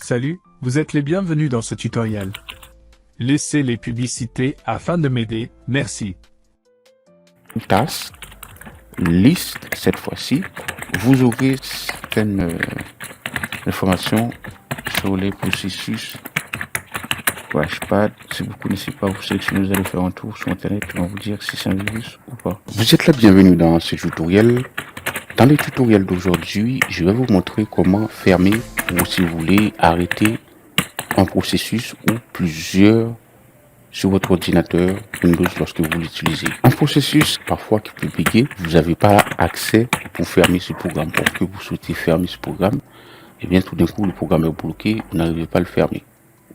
Salut, vous êtes les bienvenus dans ce tutoriel. Laissez les publicités afin de m'aider, merci. Task, liste, cette fois-ci, vous aurez certaines informations sur les processus Crashpad. Si vous ne connaissez pas, vous sélectionnez, vous allez faire un tour sur internet, qui va vous dire si c'est un virus ou pas. Vous êtes là, bienvenue dans ce tutoriel. Dans le tutoriel d'aujourd'hui, je vais vous montrer comment fermer ou, si vous voulez, arrêter un processus ou plusieurs sur votre ordinateur Windows lorsque vous l'utilisez. Un processus parfois qui peut bugger, vous n'avez pas accès pour fermer ce programme. Parce que vous souhaitez fermer ce programme, et bien tout d'un coup le programme est bloqué, vous n'arrivez pas à le fermer.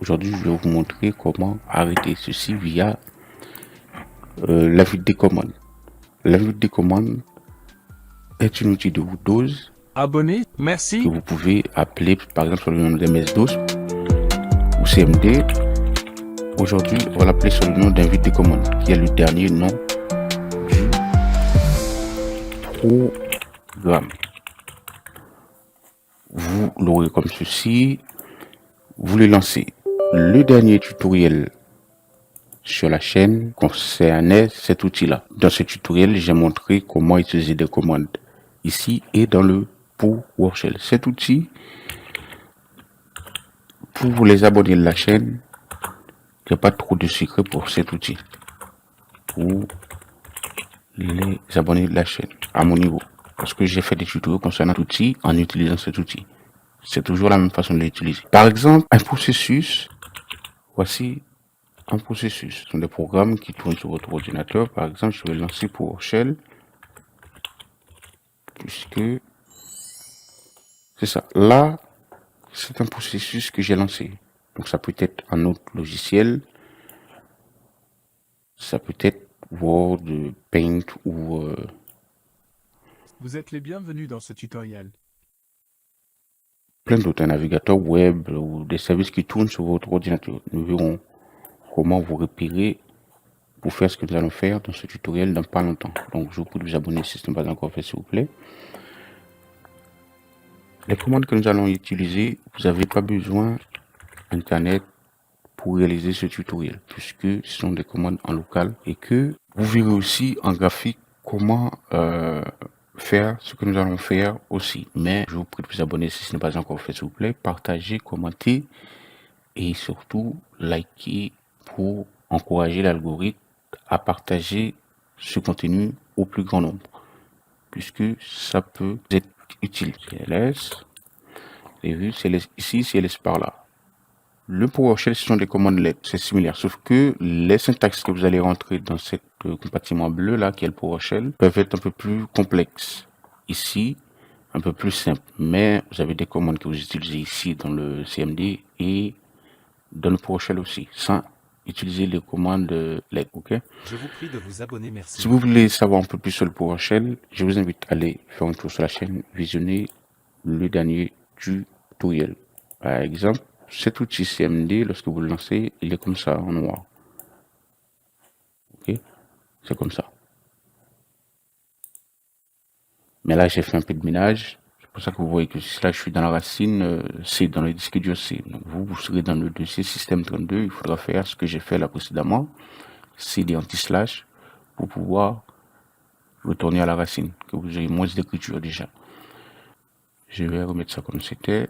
Aujourd'hui, je vais vous montrer comment arrêter ceci via l'invite des commandes. L'invite des commandes est un outil de Windows Abonné, que merci. vous pouvez appeler par exemple sur le nom de MS-DOS ou CMD. Aujourd'hui, on va l'appeler sur le nom d'invite des commandes, qui est le dernier nom du programme. Vous l'aurez comme ceci. Vous le lancez. Le dernier tutoriel sur la chaîne concernait cet outil-là. Dans ce tutoriel, j'ai montré comment utiliser des commandes ici et dans le PowerShell. Cet outil, pour les abonnés de la chaîne, il n'y a pas trop de secret pour cet outil. Pour les abonnés de la chaîne, à mon niveau. Parce que j'ai fait des tutoriels concernant cet outil en utilisant cet outil. C'est toujours la même façon de l'utiliser. Par exemple, un processus. Voici un processus. Ce sont des programmes qui tournent sur votre ordinateur. Par exemple, je vais lancer PowerShell. Puisque c'est ça. Là, c'est un processus que j'ai lancé. Donc ça peut être un autre logiciel. Ça peut être Word, Paint ou... Vous êtes les bienvenus dans ce tutoriel. plein d'autres navigateurs web ou des services qui tournent sur votre ordinateur. Nous verrons comment vous repérer pour faire ce que nous allons faire dans ce tutoriel dans pas longtemps. Donc je vous prie de vous abonner si ce n'est pas encore fait, s'il vous plaît. Les commandes que nous allons utiliser, vous n'avez pas besoin d'internet pour réaliser ce tutoriel, puisque ce sont des commandes en local et que vous verrez aussi en graphique comment faire ce que nous allons faire aussi. Mais je vous prie de vous abonner si ce n'est pas encore fait, s'il vous plaît. Partagez, commentez et surtout liker pour encourager l'algorithme à partager ce contenu au plus grand nombre, puisque ça peut être utile. CLS, vous avez vu, CLS ici, CLS par là. Le PowerShell, ce sont des commandes LED, c'est similaire, sauf que les syntaxes que vous allez rentrer dans cette compartiment bleu là, qui est le PowerShell, peuvent être un peu plus complexes. Ici, un peu plus simple, mais vous avez des commandes que vous utilisez ici dans le CMD et dans le PowerShell aussi, sans utiliser les commandes LED, ok? Je vous prie de vous abonner, merci. Si vous voulez savoir un peu plus sur le PowerShell, je vous invite à aller faire un tour sur la chaîne, visionner le dernier tutoriel. Par exemple, cet outil CMD, lorsque vous le lancez, il est comme ça en noir. Ok, c'est comme ça. Mais là, j'ai fait un peu de ménage. C'est pour ça que vous voyez que si là, je suis dans la racine C, dans le disque dur C. Donc, vous serez dans le dossier système 32. Il faudra faire ce que j'ai fait là précédemment. CD anti-slash pour pouvoir retourner à la racine, que vous ayez moins d'écriture déjà. Je vais remettre ça comme c'était.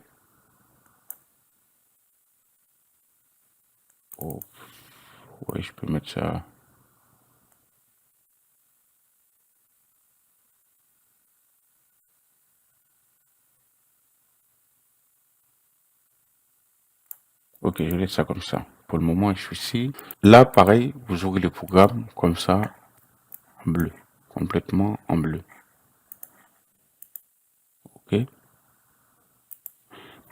Oh, ouais, je peux mettre ça. Ok, je laisse ça comme ça. Pour le moment, je suis ici. Là, pareil, vous aurez le programme comme ça, en bleu, complètement en bleu. Ok.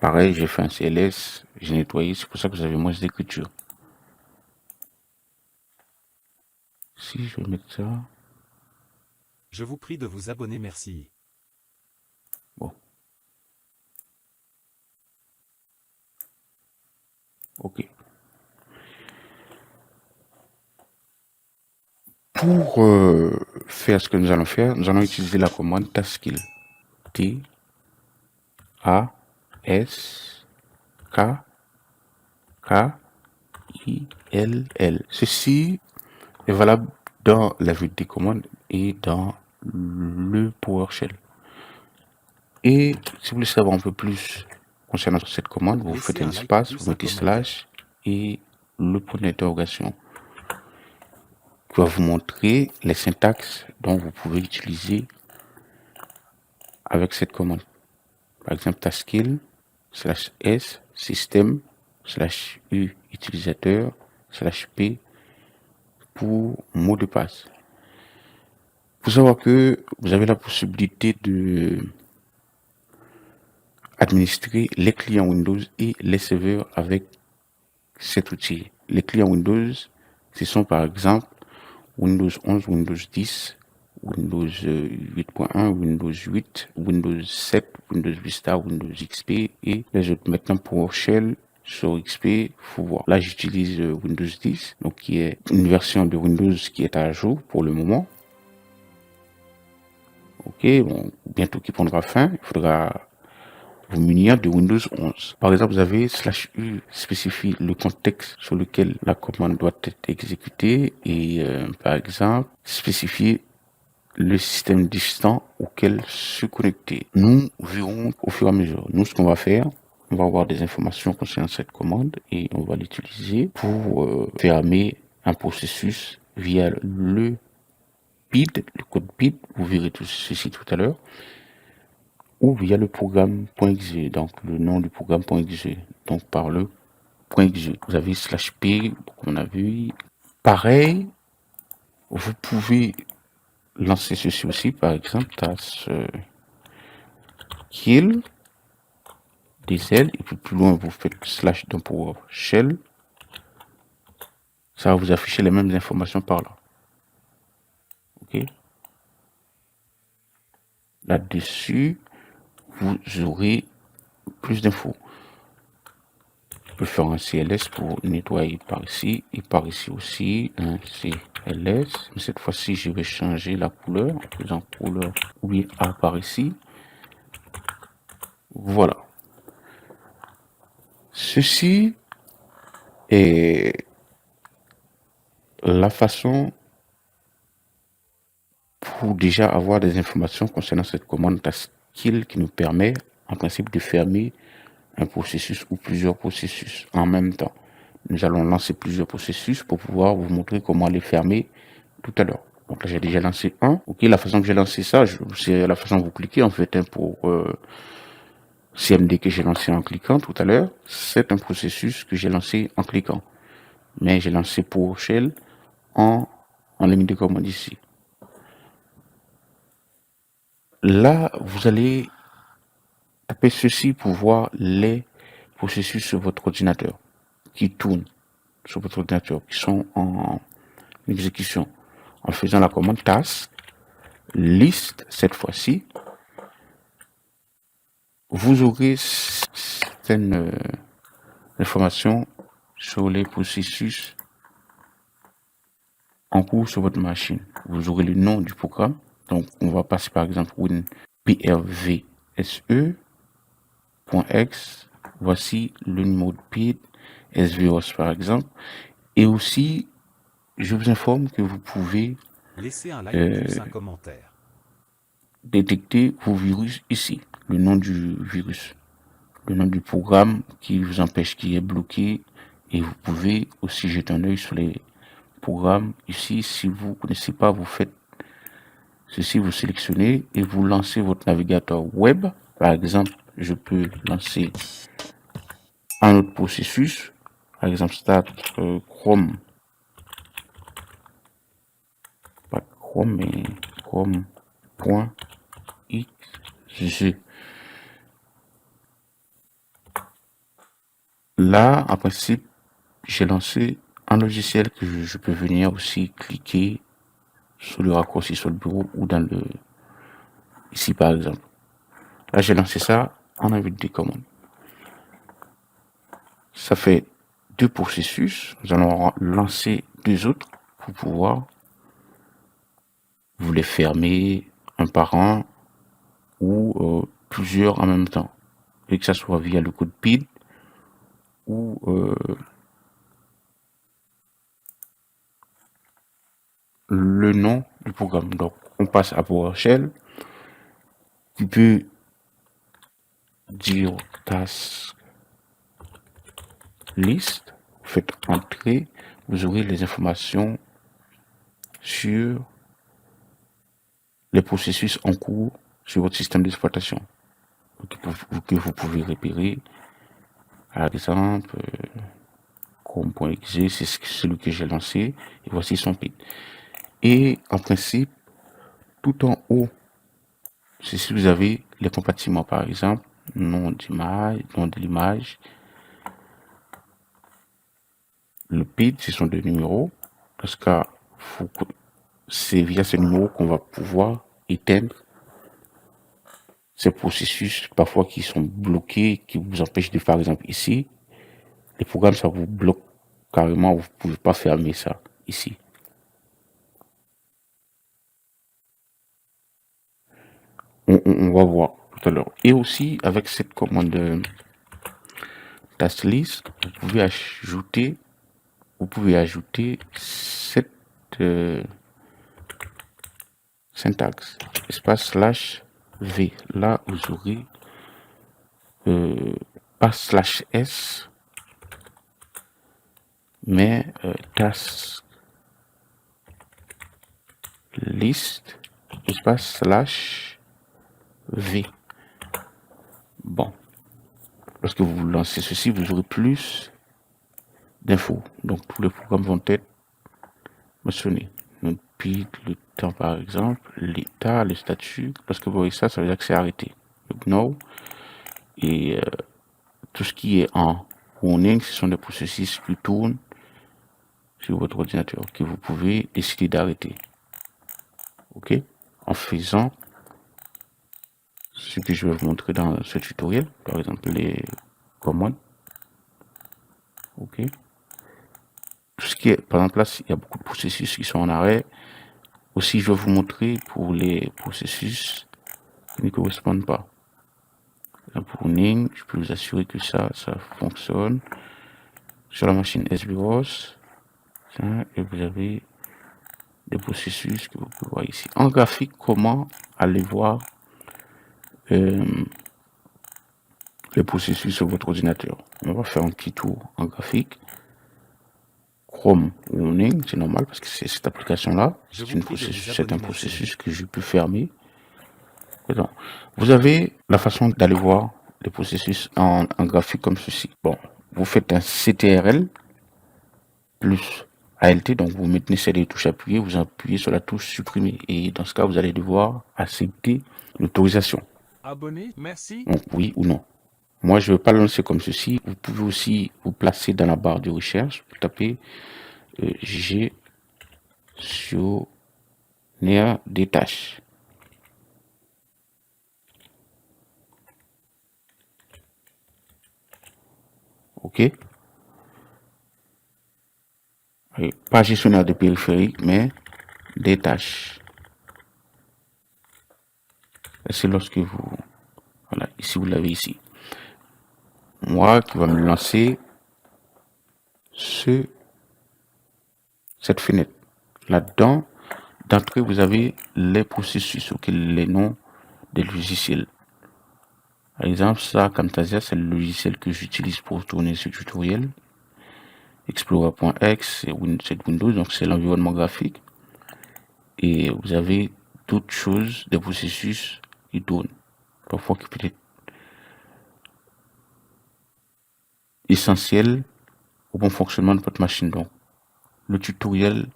Pareil, j'ai fait un CLS, j'ai nettoyé, c'est pour ça que vous avez moins d'écriture. Si je vais mettre ça. Je vous prie de vous abonner, merci. Bon. Ok. Pour faire ce que nous allons faire, nous allons utiliser la commande taskkill. T A S K-I-L-L. Ceci est valable dans la vue des commandes et dans le PowerShell. Et si vous voulez savoir un peu plus concernant cette commande, vous faites un espace, vous mettez slash et le point d'interrogation qui va vous montrer les syntaxes dont vous pouvez utiliser avec cette commande. Par exemple, taskil /s système /u utilisateur /p pour mot de passe. Il faut savoir que vous avez la possibilité de administrer les clients Windows et les serveurs avec cet outil. Les clients Windows, ce sont par exemple Windows 11, Windows 10, Windows 8.1, Windows 8, Windows 7, Windows Vista, Windows XP et les autres. Maintenant, PowerShell sur XP, il faut voir. Là, j'utilise Windows 10, donc qui est une version de Windows qui est à jour pour le moment. Ok, bon, bientôt qui prendra fin, il faudra vous munir de Windows 11. Par exemple, vous avez /u spécifie le contexte sur lequel la commande doit être exécutée et par exemple spécifier le système distant auquel se connecter. Nous verrons au fur et à mesure. Nous, ce qu'on va faire, on va avoir des informations concernant cette commande et on va l'utiliser pour fermer un processus via le PID, le code PID. Vous verrez tout ceci tout à l'heure. Ou via le programme .exe, donc le nom du programme .exe, donc par le .exe. Vous avez /p, comme on a vu. Pareil, vous pouvez lancer ceci aussi, par exemple, kill, des ailes, et puis plus loin, vous faites / dans PowerShell. Ça va vous afficher les mêmes informations par là. Ok. Là-dessus, vous aurez plus d'infos. Je peux faire un CLS pour nettoyer par ici et par ici aussi un CLS. Mais cette fois-ci, je vais changer la couleur en faisant couleur oui A par ici. Voilà. Ceci est la façon pour déjà avoir des informations concernant cette commande taskil qui nous permet en principe de fermer un processus ou plusieurs processus en même temps. Nous allons lancer plusieurs processus pour pouvoir vous montrer comment les fermer tout à l'heure. Donc là, j'ai déjà lancé un. Ok, la façon que j'ai lancé ça, c'est la façon que vous cliquez en fait pour CMD que j'ai lancé en cliquant tout à l'heure. C'est un processus que j'ai lancé en cliquant. Mais j'ai lancé PowerShell en ligne de commande ici. Là, vous allez taper ceci pour voir les processus sur votre ordinateur qui tournent sur votre ordinateur, qui sont en exécution. En faisant la commande task, liste cette fois-ci, vous aurez certaines informations sur les processus en cours sur votre machine. Vous aurez le nom du programme. Donc, on va passer par exemple WinPRVSE.exe. Voici le numéro de PID, SVOS par exemple. Et aussi, je vous informe que vous pouvez laissez un like plus un commentaire. Détecter vos virus ici. Le nom du virus. Le nom du programme qui vous empêche, qui est bloqué. Et vous pouvez aussi jeter un œil sur les programme ici. Si vous ne connaissez pas, vous faites ceci, vous sélectionnez et vous lancez votre navigateur web. Par exemple, je peux lancer un autre processus, par exemple start Chrome, pas Chrome mais Chrome.exe. Là, en principe, j'ai lancé un logiciel que je peux venir aussi cliquer sur le raccourci sur le bureau ou dans le ici par exemple. Là j'ai lancé ça en invite des commandes. Ça fait deux processus. Nous allons lancer deux autres pour pouvoir vous les fermer un par un ou plusieurs en même temps. Et que ça soit via le code PID ou le nom du programme. Donc, on passe à PowerShell. Tu peux dire task list. Vous faites entrer, vous aurez les informations sur les processus en cours sur votre système d'exploitation que vous pouvez repérer. Par exemple, Chrome.exe, c'est celui que j'ai lancé, et voici son PID. Et en principe, tout en haut, c'est si vous avez les compartiments, par exemple, nom d'image, nom de l'image, le PID, ce sont deux numéros, parce que c'est via ce numéro qu'on va pouvoir éteindre ces processus, parfois qui sont bloqués, qui vous empêchent de, par exemple, ici, les programmes, ça vous bloque carrément, vous ne pouvez pas fermer ça ici. On va voir tout à l'heure. Et aussi, avec cette commande task list, vous pouvez ajouter cette syntaxe, espace slash v. Là, vous aurez pas slash s, mais task list, espace slash v. Bon. Lorsque vous lancez ceci, vous aurez plus d'infos. Donc, tous les programmes vont être mentionnés. Donc, puis, le temps, par exemple, l'état, le statut. Lorsque vous voyez ça, ça veut dire que c'est arrêté. Donc, no. Et tout ce qui est en warning, ce sont des processus qui tournent sur votre ordinateur, que vous pouvez décider d'arrêter. OK? En faisant ce que je vais vous montrer dans ce tutoriel, par exemple, les commandes. OK? Tout ce qui est, par exemple, là, il y a beaucoup de processus qui sont en arrêt. Aussi, je vais vous montrer pour les processus qui ne correspondent pas. Pour Ning, je peux vous assurer que ça fonctionne. Sur la machine SBOS, et vous avez des processus que vous pouvez voir ici. En graphique, comment aller voir les processus sur votre ordinateur? On va faire un petit tour en graphique. Chrome Warning, c'est normal parce que c'est cette application-là. C'est un processus que je peux fermer. Donc, vous avez la façon d'aller voir les processus en graphique comme ceci. Bon, vous faites un CTRL plus ALT, donc vous maintenez ces deux touches appuyées, vous appuyez sur la touche supprimer. Et dans ce cas, vous allez devoir accepter l'autorisation. Abonné, merci. Donc oui ou non. Moi, je ne vais pas le lancer comme ceci. Vous pouvez aussi vous placer dans la barre de recherche. Vous tapez gestionnaire des tâches. OK? Et pas gestionnaire de périphérique, mais des tâches. C'est lorsque vous... Voilà, ici, vous l'avez ici. Moi, qui va me lancer cette fenêtre. Là-dedans, d'entrée, vous avez les processus, OK, les noms des logiciels. Par exemple, ça, Camtasia, c'est le logiciel que j'utilise pour tourner ce tutoriel. Explorer.x, c'est Windows, donc c'est l'environnement graphique. Et vous avez d'autres choses, des processus qui tournent. Parfois qui peut être essentiel au bon fonctionnement de votre machine. Donc, le tutoriel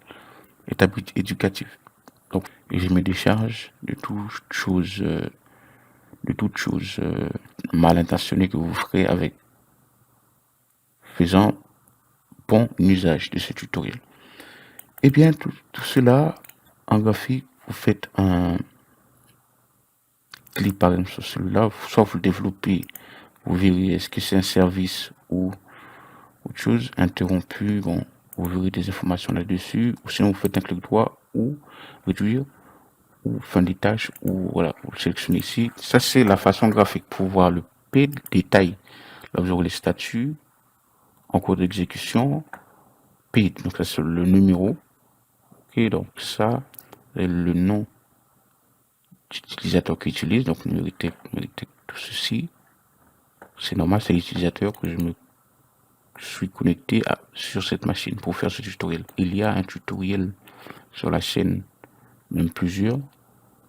est à but éducatif. Donc, je me décharge de toute chose mal intentionnée que vous ferez avec faisant bon usage de ce tutoriel. Et bien, tout cela en graphique, vous faites un clic par exemple sur celui-là, soit vous le développez, vous verrez est-ce que c'est un service ou autre chose, interrompu, bon, vous verrez des informations là-dessus, ou sinon vous faites un clic droit ou réduire ou fin des tâches ou voilà, vous sélectionnez ici. Ça c'est la façon graphique pour voir le P de détail. Là vous aurez les statuts, en cours d'exécution, PID, donc ça c'est le numéro. Ok, donc ça, c'est le nom d'utilisateur qui utilise, donc numérique, tout ceci. C'est normal, c'est l'utilisateur que je suis connecté sur cette machine pour faire ce tutoriel. Il y a un tutoriel sur la chaîne, même plusieurs,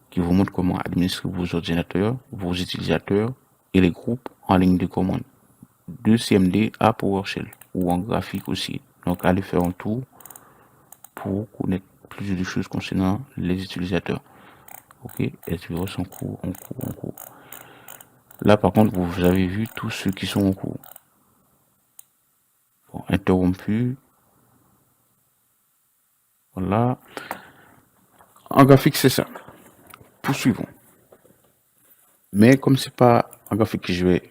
qui vous montre comment administrer vos ordinateurs, vos utilisateurs et les groupes en ligne de commande de CMD à PowerShell ou en graphique aussi. Donc allez faire un tour pour connaître plus de choses concernant les utilisateurs. Ok, SVOS en cours, en cours, en cours. Là par contre vous avez vu tous ceux qui sont en cours. Bon, interrompu. Voilà. En graphique c'est ça. Poursuivons. Mais comme c'est pas en graphique que je vais,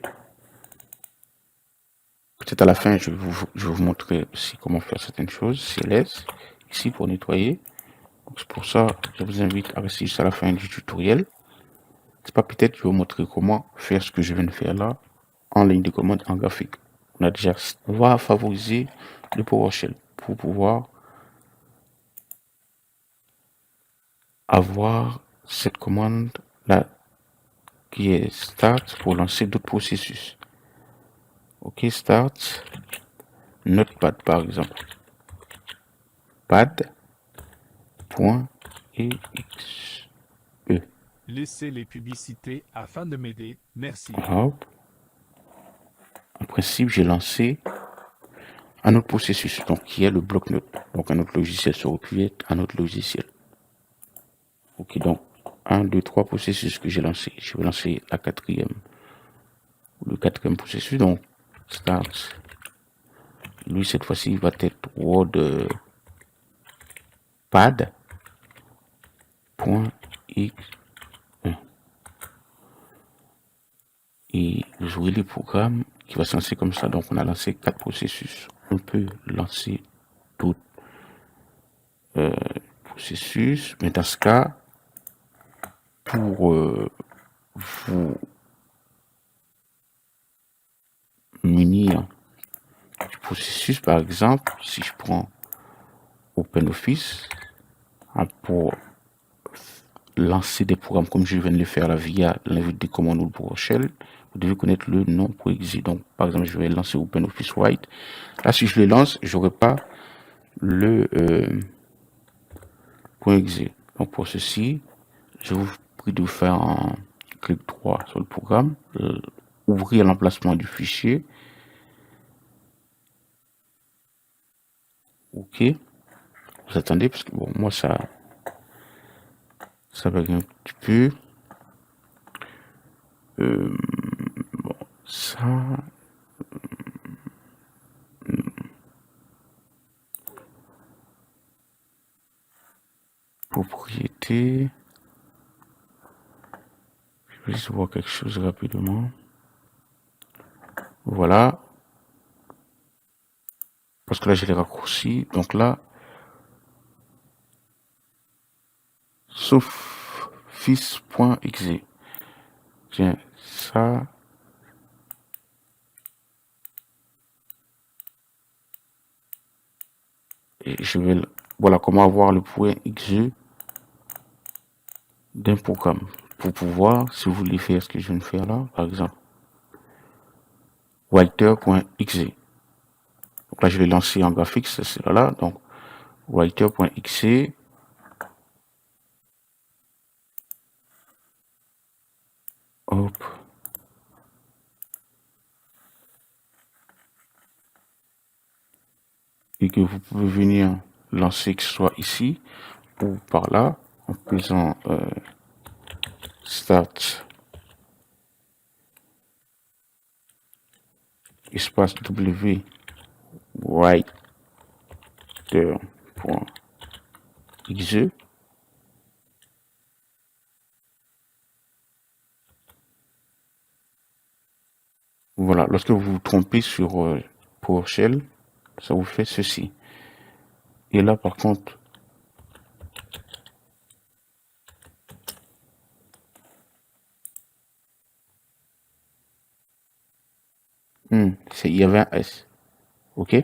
peut-être à la fin je vais vous montrer aussi comment faire certaines choses. CLS ici pour nettoyer. C'est pour ça que je vous invite à rester jusqu'à la fin du tutoriel. C'est pas peut-être je vais vous montrer comment faire ce que je viens de faire là en ligne de commande en graphique. On va favoriser le PowerShell pour pouvoir avoir cette commande là qui est start pour lancer d'autres processus. Ok, start notepad par exemple. Pad.exe. Laissez les publicités afin de m'aider. Merci. Hop. En principe, j'ai lancé un autre processus, donc qui est le bloc-notes. Donc un autre logiciel, ça aurait pu être un autre logiciel. Ok, donc 1, 2, 3 processus que j'ai lancé. Je vais lancer le quatrième processus, donc start. Lui, cette fois-ci, il va être word pad.x. Et jouer les programmes qui va se lancer comme ça. Donc on a lancé 4 processus. On peut lancer d'autres processus, mais dans ce cas, pour vous munir du processus, par exemple, si je prends OpenOffice, pour lancer des programmes comme je viens de le faire là via l'invite des commandes ou PowerShell, vous devez connaître le nom pour exe. Donc, par exemple, je vais lancer OpenOffice Write. Là, si je le lance, j'aurai pas le .exe. Donc, pour ceci, je vous prie de faire un clic droit sur le programme, ouvrir l'emplacement du fichier. Ok. Vous attendez parce que bon, moi ça va un petit peu. Bon, ça. Propriété. Je vais juste voir quelque chose rapidement. Voilà. Parce que là, j'ai les raccourcis. Donc là, sauf fils.exe. Tiens, ça. Et je vais, voilà comment avoir le point .exe d'un programme. Pour pouvoir, si vous voulez faire ce que je viens de faire là, par exemple, writer.exe. Donc là, je vais lancer en graphique, c'est là. Donc, writer.exe. Hop. Et que vous pouvez venir lancer que ce soit ici ou par là en faisant start espace w writer.exe. Voilà, lorsque vous vous trompez sur PowerShell, ça vous fait ceci. Et là, par contre, il y avait un S. OK?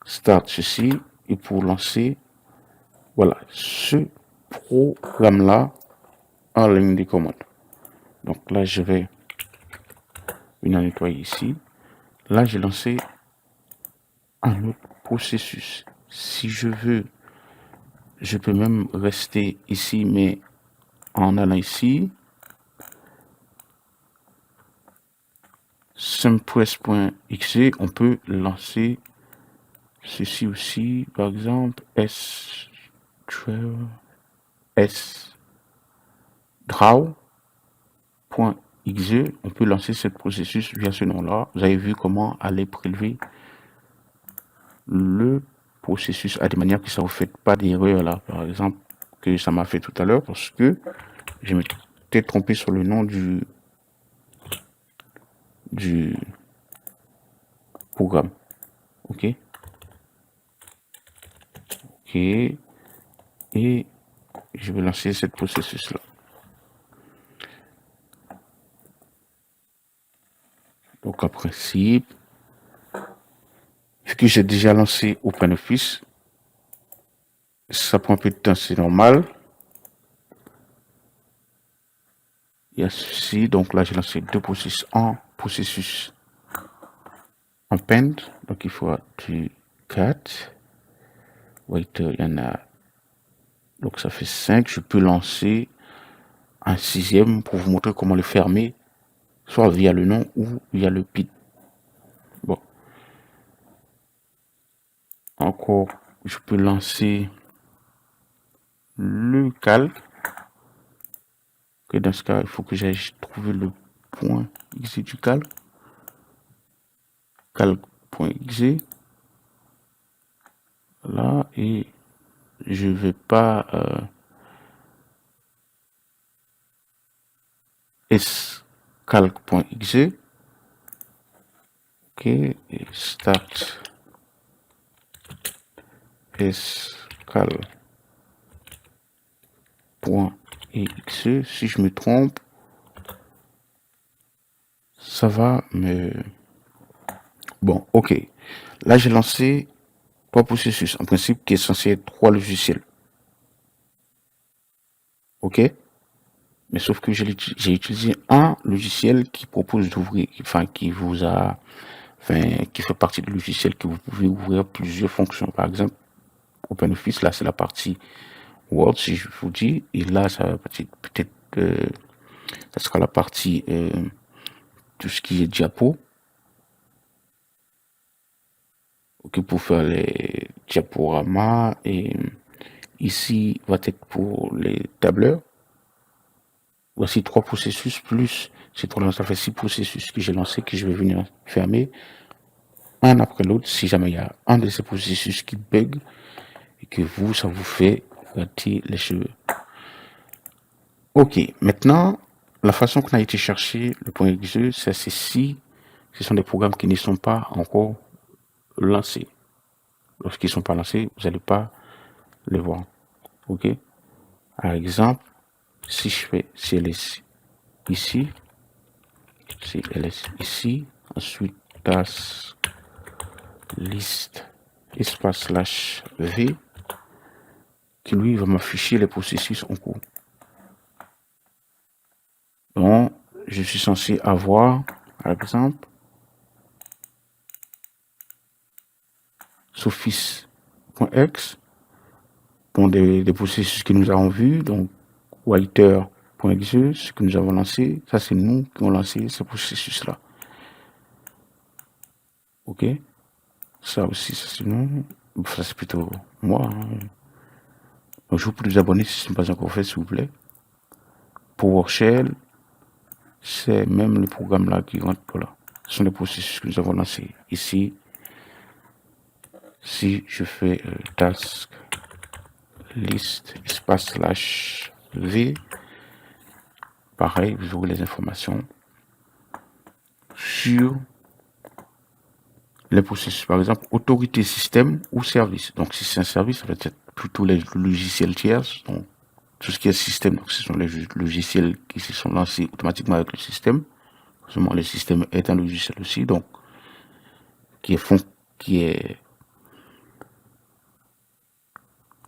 Start ceci. Et pour lancer, voilà, ce programme-là en ligne de commande. Donc là, je vais venir nettoyer ici. Là, j'ai lancé un autre processus. Si je veux, je peux même rester ici, mais en allant ici, simpress.exe, on peut lancer ceci aussi, par exemple, draw.exe, on peut lancer ce processus via ce nom-là. Vous avez vu comment aller prélever le processus de manière que ça ne vous fait pas d'erreur là, par exemple, que ça m'a fait tout à l'heure, parce que je m'étais trompé sur le nom du programme. OK? OK. Et je vais lancer ce processus-là. Donc, en principe, vu que j'ai déjà lancé OpenOffice, ça prend un peu de temps, c'est normal. Il y a ceci, donc là, j'ai lancé deux processus en append, donc il faut du 4. Wait, il y en a, donc ça fait 5. Je peux lancer un 6e pour vous montrer comment le fermer, soit via le nom ou via le PID. Bon. Encore, je peux lancer le calque. Que dans ce cas, il faut que j'aille trouver le point exe du calque. Calque.exe. Là, et je vais pas scalc.exe. OK, et start scalc.exe. Si je me trompe, ça va me... Bon, OK. Là, j'ai lancé 3 processus, en principe, qui est censé être 3 logiciels. OK? Mais sauf que j'ai utilisé un logiciel qui propose d'ouvrir, enfin, qui vous a... Enfin, qui fait partie du logiciel que vous pouvez ouvrir plusieurs fonctions. Par exemple, OpenOffice, là, c'est la partie Word, si je vous dis. Et là, ça va peut-être... ça sera la partie... tout ce qui est diapo. OK, pour faire les diaporamas. Et ici, va être pour les tableurs. Voici 3 processus plus ces 3, ça fait 6 processus que j'ai lancés, que je vais venir fermer un après l'autre si jamais il y a un de ces processus qui bug et que vous, ça vous fait gratter les cheveux. OK, maintenant, la façon qu'on a été chercher le point exe, c'est ceci. Ce sont des programmes qui ne sont pas encore lancés. Lorsqu'ils ne sont pas lancés, vous n'allez pas les voir. OK? Par exemple, si je fais CLS ici, CLS ici, ensuite task list espace /v, qui lui va m'afficher les processus en cours. Donc, je suis censé avoir, par exemple, Soffice.exe, dont des processus que nous avons vus, donc writer.exe, ce que nous avons lancé, ça c'est nous qui avons lancé ce processus-là. OK? Ça aussi, ça c'est nous. Ça c'est plutôt moi. Hein. Donc, je vous prie de vous abonner si ce n'est pas encore fait, s'il vous plaît. PowerShell, c'est même le programme là qui rentre là. Ce sont les processus que nous avons lancés ici. Si je fais task list espace /v, pareil, vous aurez les informations sur les processus. Par exemple, autorité système ou service. Donc, si c'est un service, ça va être plutôt les logiciels tiers. Donc, tout ce qui est système, donc ce sont les logiciels qui se sont lancés automatiquement avec le système. Seulement, le système est un logiciel aussi, donc, qui est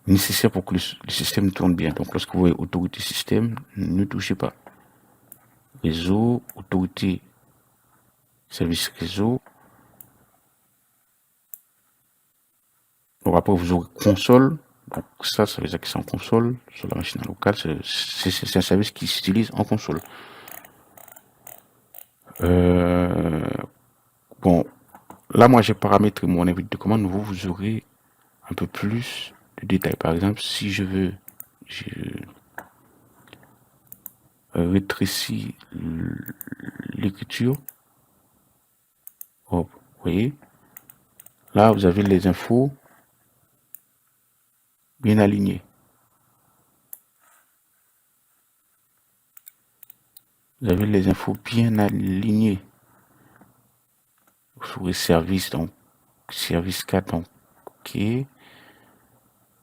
nécessaire pour que le système tourne bien. Donc, lorsque vous voyez autorité système, ne touchez pas. Réseau, autorité, service réseau. Donc, après, vous aurez console. Donc, ça veut dire que c'est en console, sur la machine locale. C'est un service qui s'utilise en console. Bon, là, moi, j'ai paramétré mon invite de commande. Vous aurez un peu plus de détails. Par exemple, si je rétrécis l'écriture, hop, vous voyez, là, vous avez les infos bien alignées. Vous avez les infos bien alignées. Vous aurez service, donc, service 4, donc, ok.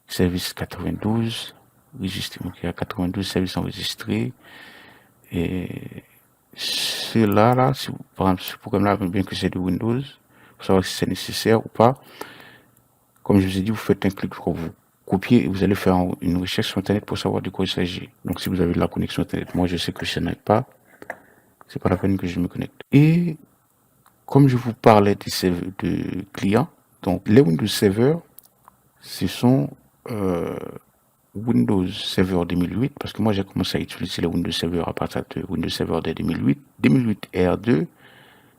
Service 92, registre, donc il y a 92 services enregistrés. Et cela là, si vous, par exemple, ce programme-là, bien que c'est de Windows, pour savoir si c'est nécessaire ou pas. Comme je vous ai dit, vous faites un clic pour vous copier et vous allez faire une recherche sur Internet pour savoir de quoi il s'agit. Donc, si vous avez de la connexion Internet, moi je sais que je n'ai pas, c'est pas la peine que je me connecte. Et comme je vous parlais de clients, donc les Windows Server, ce sont Windows Server 2008, parce que moi j'ai commencé à utiliser le Windows Server à partir de Windows Server de 2008, 2008 R2,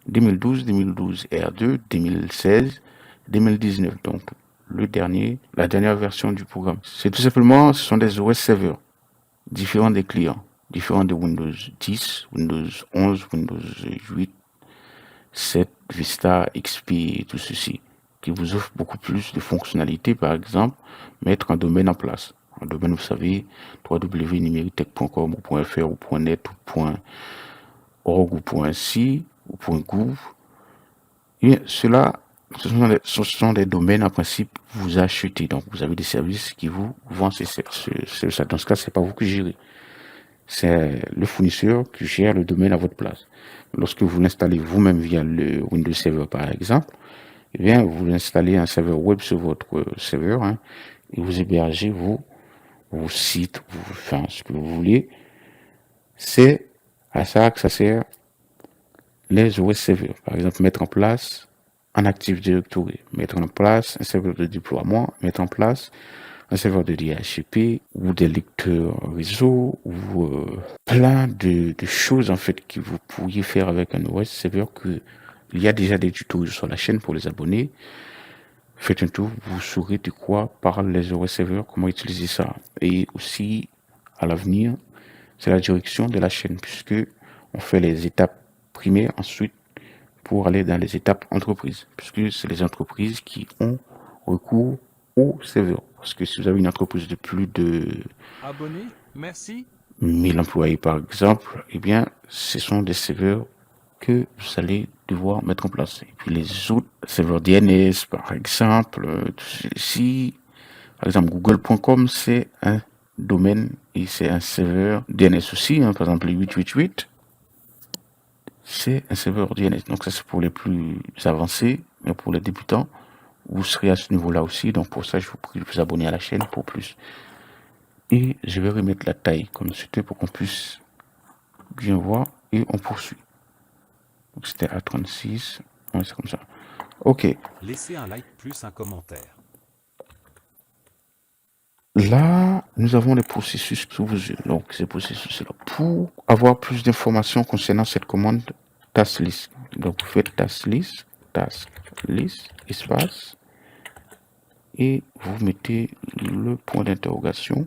2012, 2012 R2, 2016, 2019. Donc la dernière version du programme. C'est tout simplement, ce sont des OS serveurs différents des clients, différents de Windows 10, Windows 11, Windows 8, 7, Vista, XP et tout ceci, qui vous offrent beaucoup plus de fonctionnalités. Par exemple, mettre un domaine en place. Un domaine, vous savez, www.numeritech.com ou .fr ou .net ou .org ou .ci ou .gouv. Et bien, ce sont des domaines en principe vous achetez. Donc, vous avez des services qui vous vendent ces services. Dans ce cas, c'est pas vous qui gérez. C'est le fournisseur qui gère le domaine à votre place. Lorsque vous l'installez vous-même via le Windows Server, par exemple, eh bien, vous installez un serveur web sur votre serveur, hein, et vous hébergez vos sites, enfin, ce que vous voulez. C'est à ça que ça sert les OS serveurs. Par exemple, mettre en place un Active Directory, mettre en place un serveur de déploiement, mettre en place un serveur de DHCP ou des lecteurs réseau ou plein de choses en fait que vous pourriez faire avec un OS serveur. Il y a déjà des tutos sur la chaîne pour les abonnés. Faites un tour, vous saurez de quoi parlent les OS serveurs, comment utiliser ça. Et aussi, à l'avenir, c'est la direction de la chaîne puisque on fait les étapes primaires, ensuite pour aller dans les étapes entreprises, puisque c'est les entreprises qui ont recours au serveur. Parce que si vous avez une entreprise de plus de Abonné, merci. 1000 employés par exemple, eh bien, ce sont des serveurs que vous allez devoir mettre en place. Et puis les autres serveurs DNS, par exemple, si, par exemple, google.com, c'est un domaine et c'est un serveur DNS aussi, hein, par exemple, le 888, c'est un serveur DNS. Donc ça, c'est pour les plus avancés, mais pour les débutants, vous serez à ce niveau-là aussi. Donc pour ça, je vous prie de vous abonner à la chaîne pour plus. Et je vais remettre la taille comme c'était pour qu'on puisse bien voir. Et on poursuit. Donc c'était à 36. Ouais, c'est comme ça. Ok. Laissez un like plus un commentaire. Là, nous avons les processus sous vos yeux. Donc ces processus-là. Pour avoir plus d'informations concernant cette commande task list. Donc vous faites task list, espace, et vous mettez le point d'interrogation.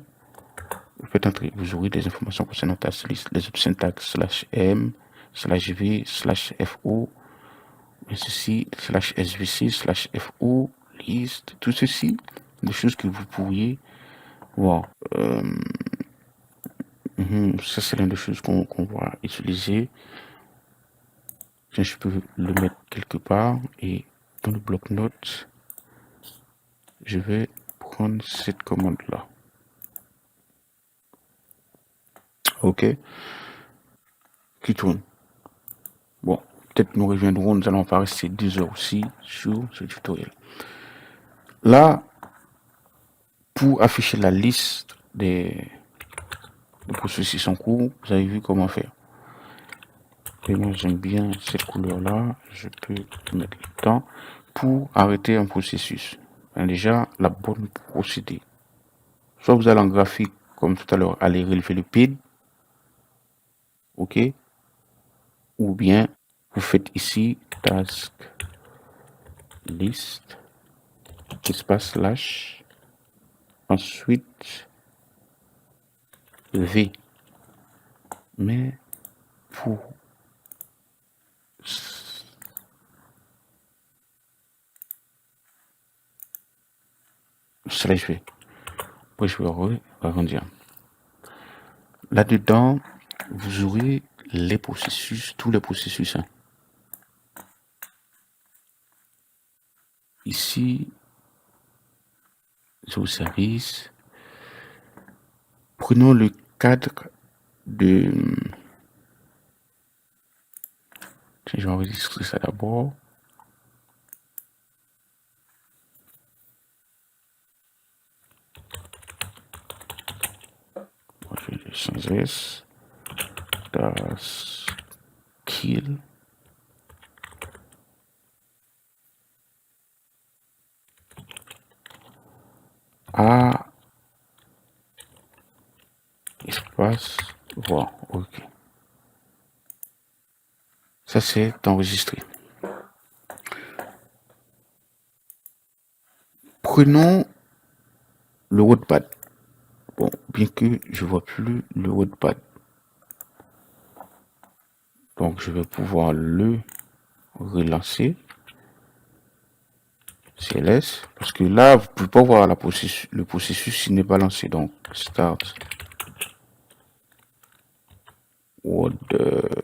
Vous faites entrer, vous aurez des informations concernant task list, les autres syntaxes /m, /v, /fo, ceci, /svc, /fo, list, tout ceci, des choses que vous pourriez voir. Ça, c'est l'une des choses qu'on va utiliser. Je peux le mettre quelque part et dans le bloc-notes, je vais prendre cette commande-là. Ok. Qui tourne. peut-être nous reviendrons, nous allons pas rester 2 heures aussi sur ce tutoriel. Là, pour afficher la liste des processus en cours, vous avez vu comment faire. Et moi, j'aime bien cette couleur-là. Je peux mettre le temps pour arrêter un processus. Ben déjà, la bonne procédé. Soit vous allez en graphique, comme tout à l'heure, aller relever le PID. OK. Ou bien, vous faites ici, task list, espace slash, ensuite, V. Mais, pour slash V. Après, je vais agrandir. Là-dedans, vous aurez les processus, tous les processus. Hein. Ici, au service, prenons le cadre de... Je vais enregistrer ça d'abord. Je vais sans S. Das Kill. A espace voir. OK. Ça c'est enregistré. Prenons le WordPad. Bon, bien que je vois plus le WordPad. Donc je vais pouvoir le relancer. CLS. Parce que là, vous pouvez pas voir le processus s'il n'est pas lancé. Donc start WordPad.exe.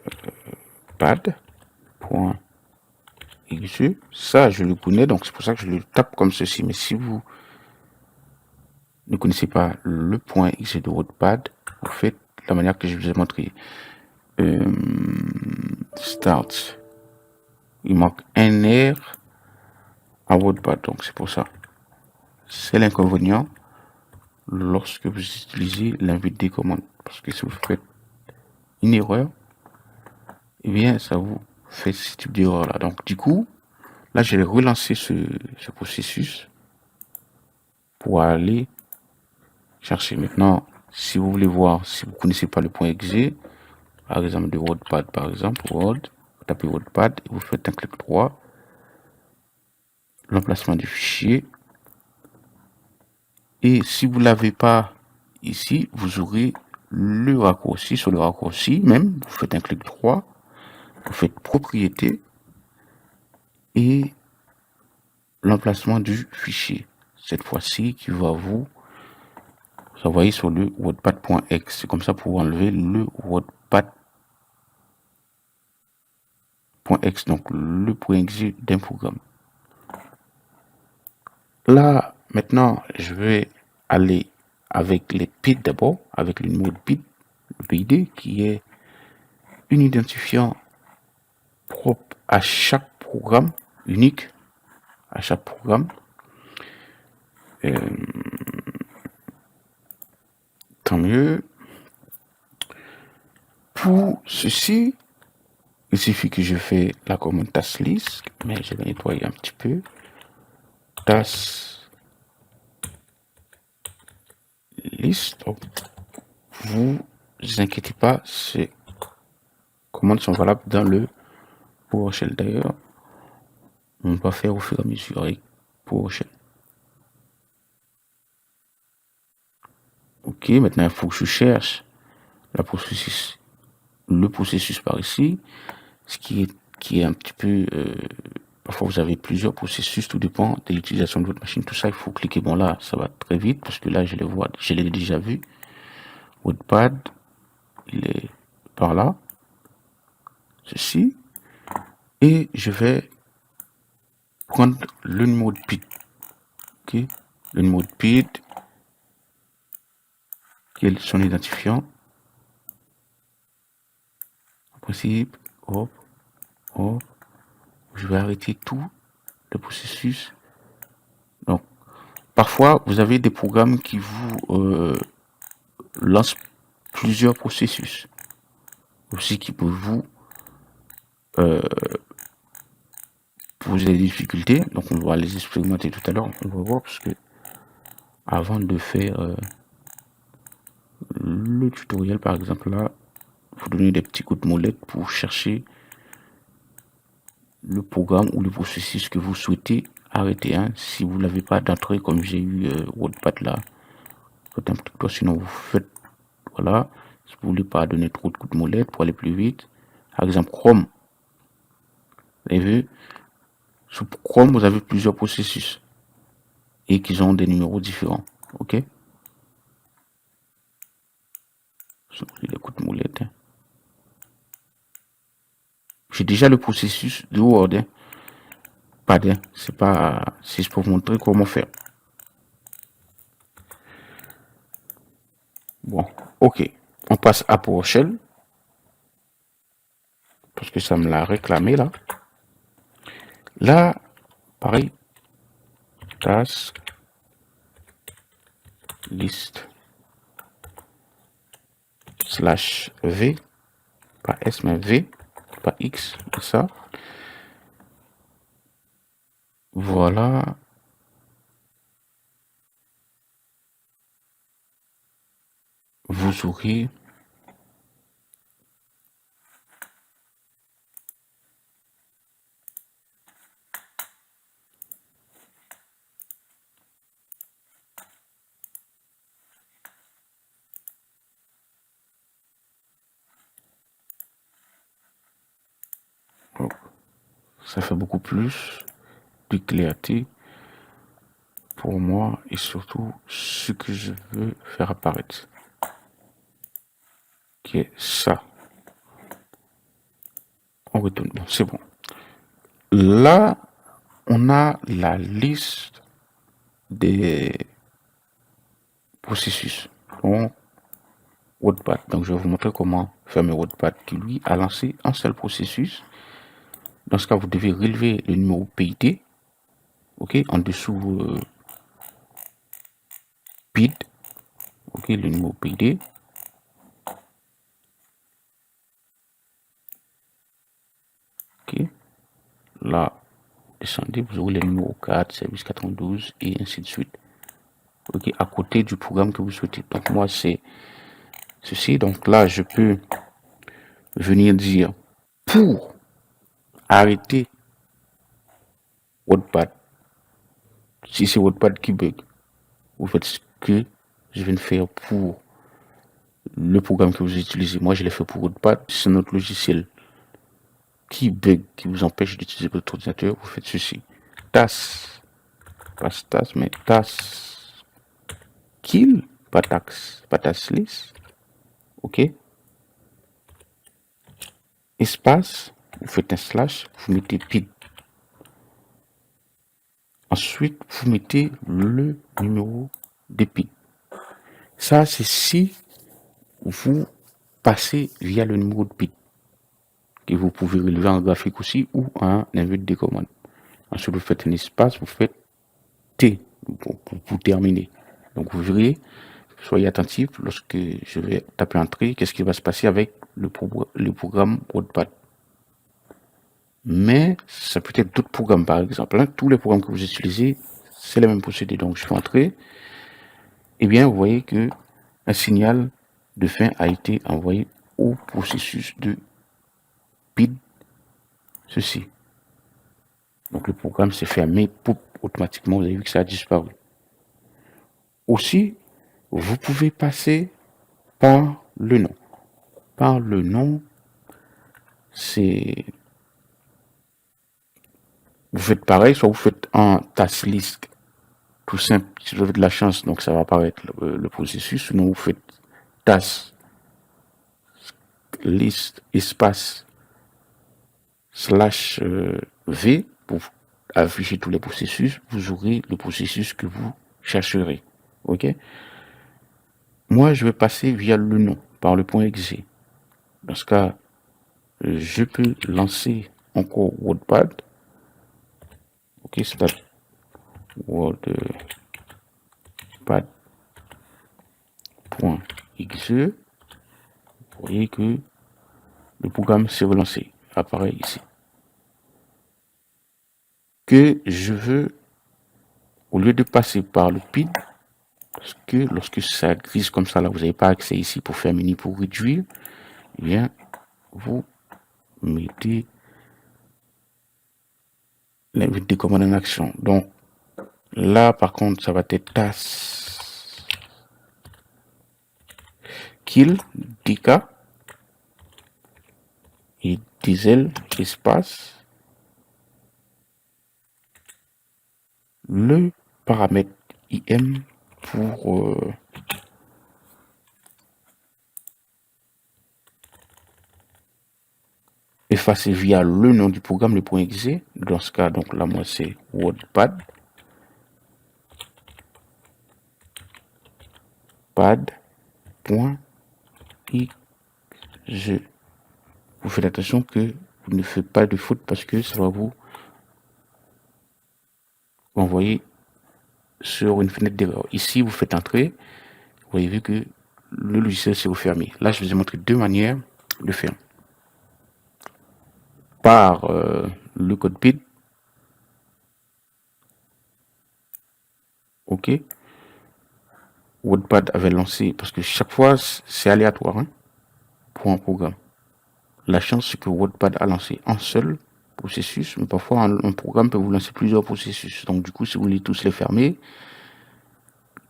Ça, je le connais, donc c'est pour ça que je le tape comme ceci. Mais si vous ne connaissez pas le point .exe de WordPad, vous faites la manière que je vous ai montré. Start. Il manque un R à WordPad, donc c'est pour ça. C'est l'inconvénient lorsque vous utilisez l'invite des commandes. Parce que si vous faites une erreur, eh bien, ça vous fait ce type d'erreur là. Donc, du coup, là, je vais relancer ce processus pour aller chercher. Maintenant, si vous voulez voir, si vous connaissez pas le point .exe, par exemple de WordPad, par exemple, vous tapez WordPad et vous faites un clic droit, l'emplacement du fichier. Et si vous l'avez pas ici, vous aurez le raccourci. Sur le raccourci, même, vous faites un clic droit, vous faites propriété et l'emplacement du fichier. Cette fois-ci, qui va vous envoyer sur le wordpad.exe. C'est comme ça pour enlever le wordpad.exe, donc le point .exe d'un programme. Là, maintenant, je vais aller avec les PID d'abord, avec le numéro de PID, le PID, qui est un identifiant propre à chaque programme, unique à chaque programme. Tant mieux. Pour ceci, il suffit que je fais la commande task list, mais je vais nettoyer un petit peu. Task list. Donc, vous inquiétez pas, ces commandes sont valables dans le PowerShell. D'ailleurs, on va faire au fur et à mesure avec PowerShell. Ok, maintenant il faut que je cherche le processus par ici, ce qui est un petit peu parfois vous avez plusieurs processus, tout dépend de l'utilisation de votre machine. Tout ça, il faut cliquer. Bon là, ça va très vite parce que là je les vois, je l'ai déjà vu. WordPad, il est par là, ceci, et je vais prendre le numéro de PID. Ok, le numéro de PID, qui est son identifiant. En principe, hop, Oh, je vais arrêter tout le processus. Donc, parfois, vous avez des programmes qui vous lancent plusieurs processus. Aussi qui peuvent vous poser des difficultés. Donc, on va les expérimenter tout à l'heure. On va voir parce que avant de faire le tutoriel, par exemple, là, vous donnez des petits coups de molette pour chercher le programme ou le processus que vous souhaitez arrêter. Hein. Si vous n'avez pas d'entrée, comme j'ai eu WordPad là, faites un petit peu, sinon vous faites, voilà, si vous voulez pas donner trop de coups de molette pour aller plus vite. Par exemple, Chrome. Vous avez vu, sur Chrome, vous avez plusieurs processus et qu'ils ont des numéros différents. Ok? Les coups de molette. Hein. J'ai déjà le processus de Word. Hein. Pas de, c'est pas, c'est pour vous montrer comment faire. Bon, ok. On passe à PowerShell. Parce que ça me l'a réclamé là. Là, pareil. Task. List. Slash V. Pas S mais V. Pas X. Ça. Voilà. Vous aurez ça fait beaucoup plus de clarté pour moi et surtout ce que je veux faire apparaître. Qui est ça. On retourne. Bon, c'est bon. Là, on a la liste des processus. Donc, WordPad. Donc, je vais vous montrer comment fermer WordPad qui, lui, a lancé un seul processus. Dans ce cas, vous devez relever le numéro PID. OK, en dessous PID. OK, le numéro PID. OK, là, descendez, vous aurez le numéro 4, service 92 et ainsi de suite. OK, à côté du programme que vous souhaitez. Donc, moi, c'est ceci. Donc, là, je peux venir dire pour arrêter WordPad. Si c'est WordPad qui bug, vous faites ce que je viens de faire pour le programme que vous utilisez. Moi, je l'ai fait pour WordPad. C'est notre logiciel qui bug, qui vous empêche d'utiliser votre ordinateur. Vous faites ceci. TAS, pas TAS, mais TAS kill, pas tax, pas TAS list. OK. Espace, vous faites un slash, vous mettez PID. Ensuite, vous mettez le numéro de PID. Ça, c'est si vous passez via le numéro de PID que vous pouvez relever en graphique aussi ou en invite de commande. Ensuite, vous faites un espace, vous faites T pour terminer. Donc, vous verrez, soyez attentifs lorsque je vais taper entrée, qu'est-ce qui va se passer avec le programme WordPad. Mais ça peut être d'autres programmes, par exemple. Hein, tous les programmes que vous utilisez, c'est la même procédé. Donc, je fais entrer. Eh bien, vous voyez que un signal de fin a été envoyé au processus de PID. Ceci. Donc, le programme s'est fermé automatiquement. Vous avez vu que ça a disparu. Aussi, vous pouvez passer par le nom. Par le nom, c'est... Vous faites pareil, soit vous faites un task list tout simple, si vous avez de la chance, donc ça va apparaître le processus. Sinon, vous faites task list espace slash V pour afficher tous les processus. Vous aurez le processus que vous chercherez. OK? Moi, je vais passer via le nom, par le point exe. Dans ce cas, je peux lancer encore WordPad. Ok, start WordPad.exe. Vous voyez que le programme s'est relancé, apparaît ici. Que je veux, au lieu de passer par le PID, parce que lorsque ça glisse comme ça, là, vous n'avez pas accès ici pour faire mini, pour réduire, eh bien, vous mettez des commandes en action. Donc, là, par contre, ça va être task kill, DK, et diesel, espace, le paramètre IM pour effacer via le nom du programme, le point .exe. Dans ce cas, donc là, moi, c'est WordPad. Pad.exe. Vous faites attention que vous ne faites pas de faute parce que ça va vous envoyer sur une fenêtre d'erreur. Ici, vous faites entrer. Vous voyez vu que le logiciel s'est refermé. Là, je vous ai montré deux manières de faire. Par le code PID. OK. WordPad avait lancé, parce que chaque fois, c'est aléatoire hein, pour un programme. La chance, c'est que WordPad a lancé un seul processus, mais parfois un programme peut vous lancer plusieurs processus. Donc du coup, si vous voulez tous les fermer,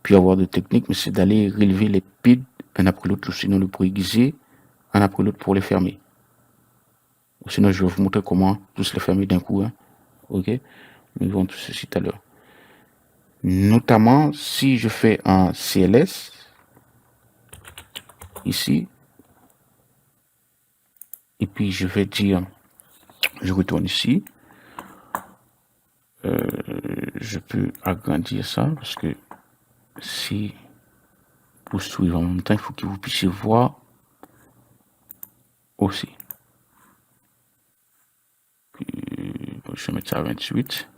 puis avoir de techniques, mais c'est d'aller relever les PID un après l'autre, ou sinon le préguiser un après l'autre pour les fermer. Sinon, je vais vous montrer comment tous les fermer d'un coup. Hein. OK. Nous verrons tout ceci tout à l'heure. Notamment, si je fais un CLS, ici, et puis je vais dire, je retourne ici, je peux agrandir ça, parce que si vous suivez en même temps, il faut que vous puissiez voir aussi. Puis, je vais mettre ça à 28.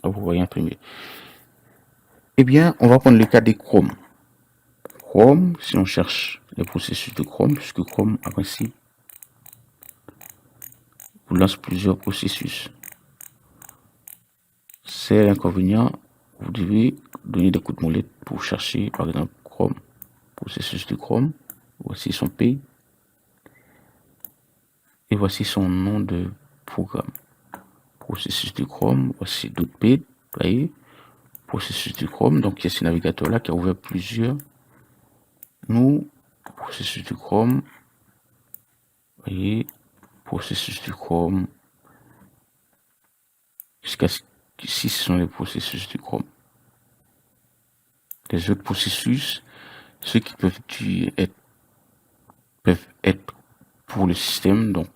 Là, vous voyez imprimer. Eh bien, on va prendre le cas des Chrome. Chrome, si on cherche les processus de Chrome, puisque Chrome, en principe, vous lance plusieurs processus. C'est l'inconvénient, vous devez donner des coups de molette pour chercher, par exemple, Chrome, processus de Chrome. Voici son pays. Et voici son nom de programme. Processus de Chrome, voici d'autres pays, vous voyez. Processus de Chrome, donc il y a ce navigateur là qui a ouvert plusieurs. Nous, processus de Chrome, vous voyez, processus de Chrome, jusqu'à ce ici ce sont les processus de Chrome. Les autres processus, ceux qui peuvent être pour le système, donc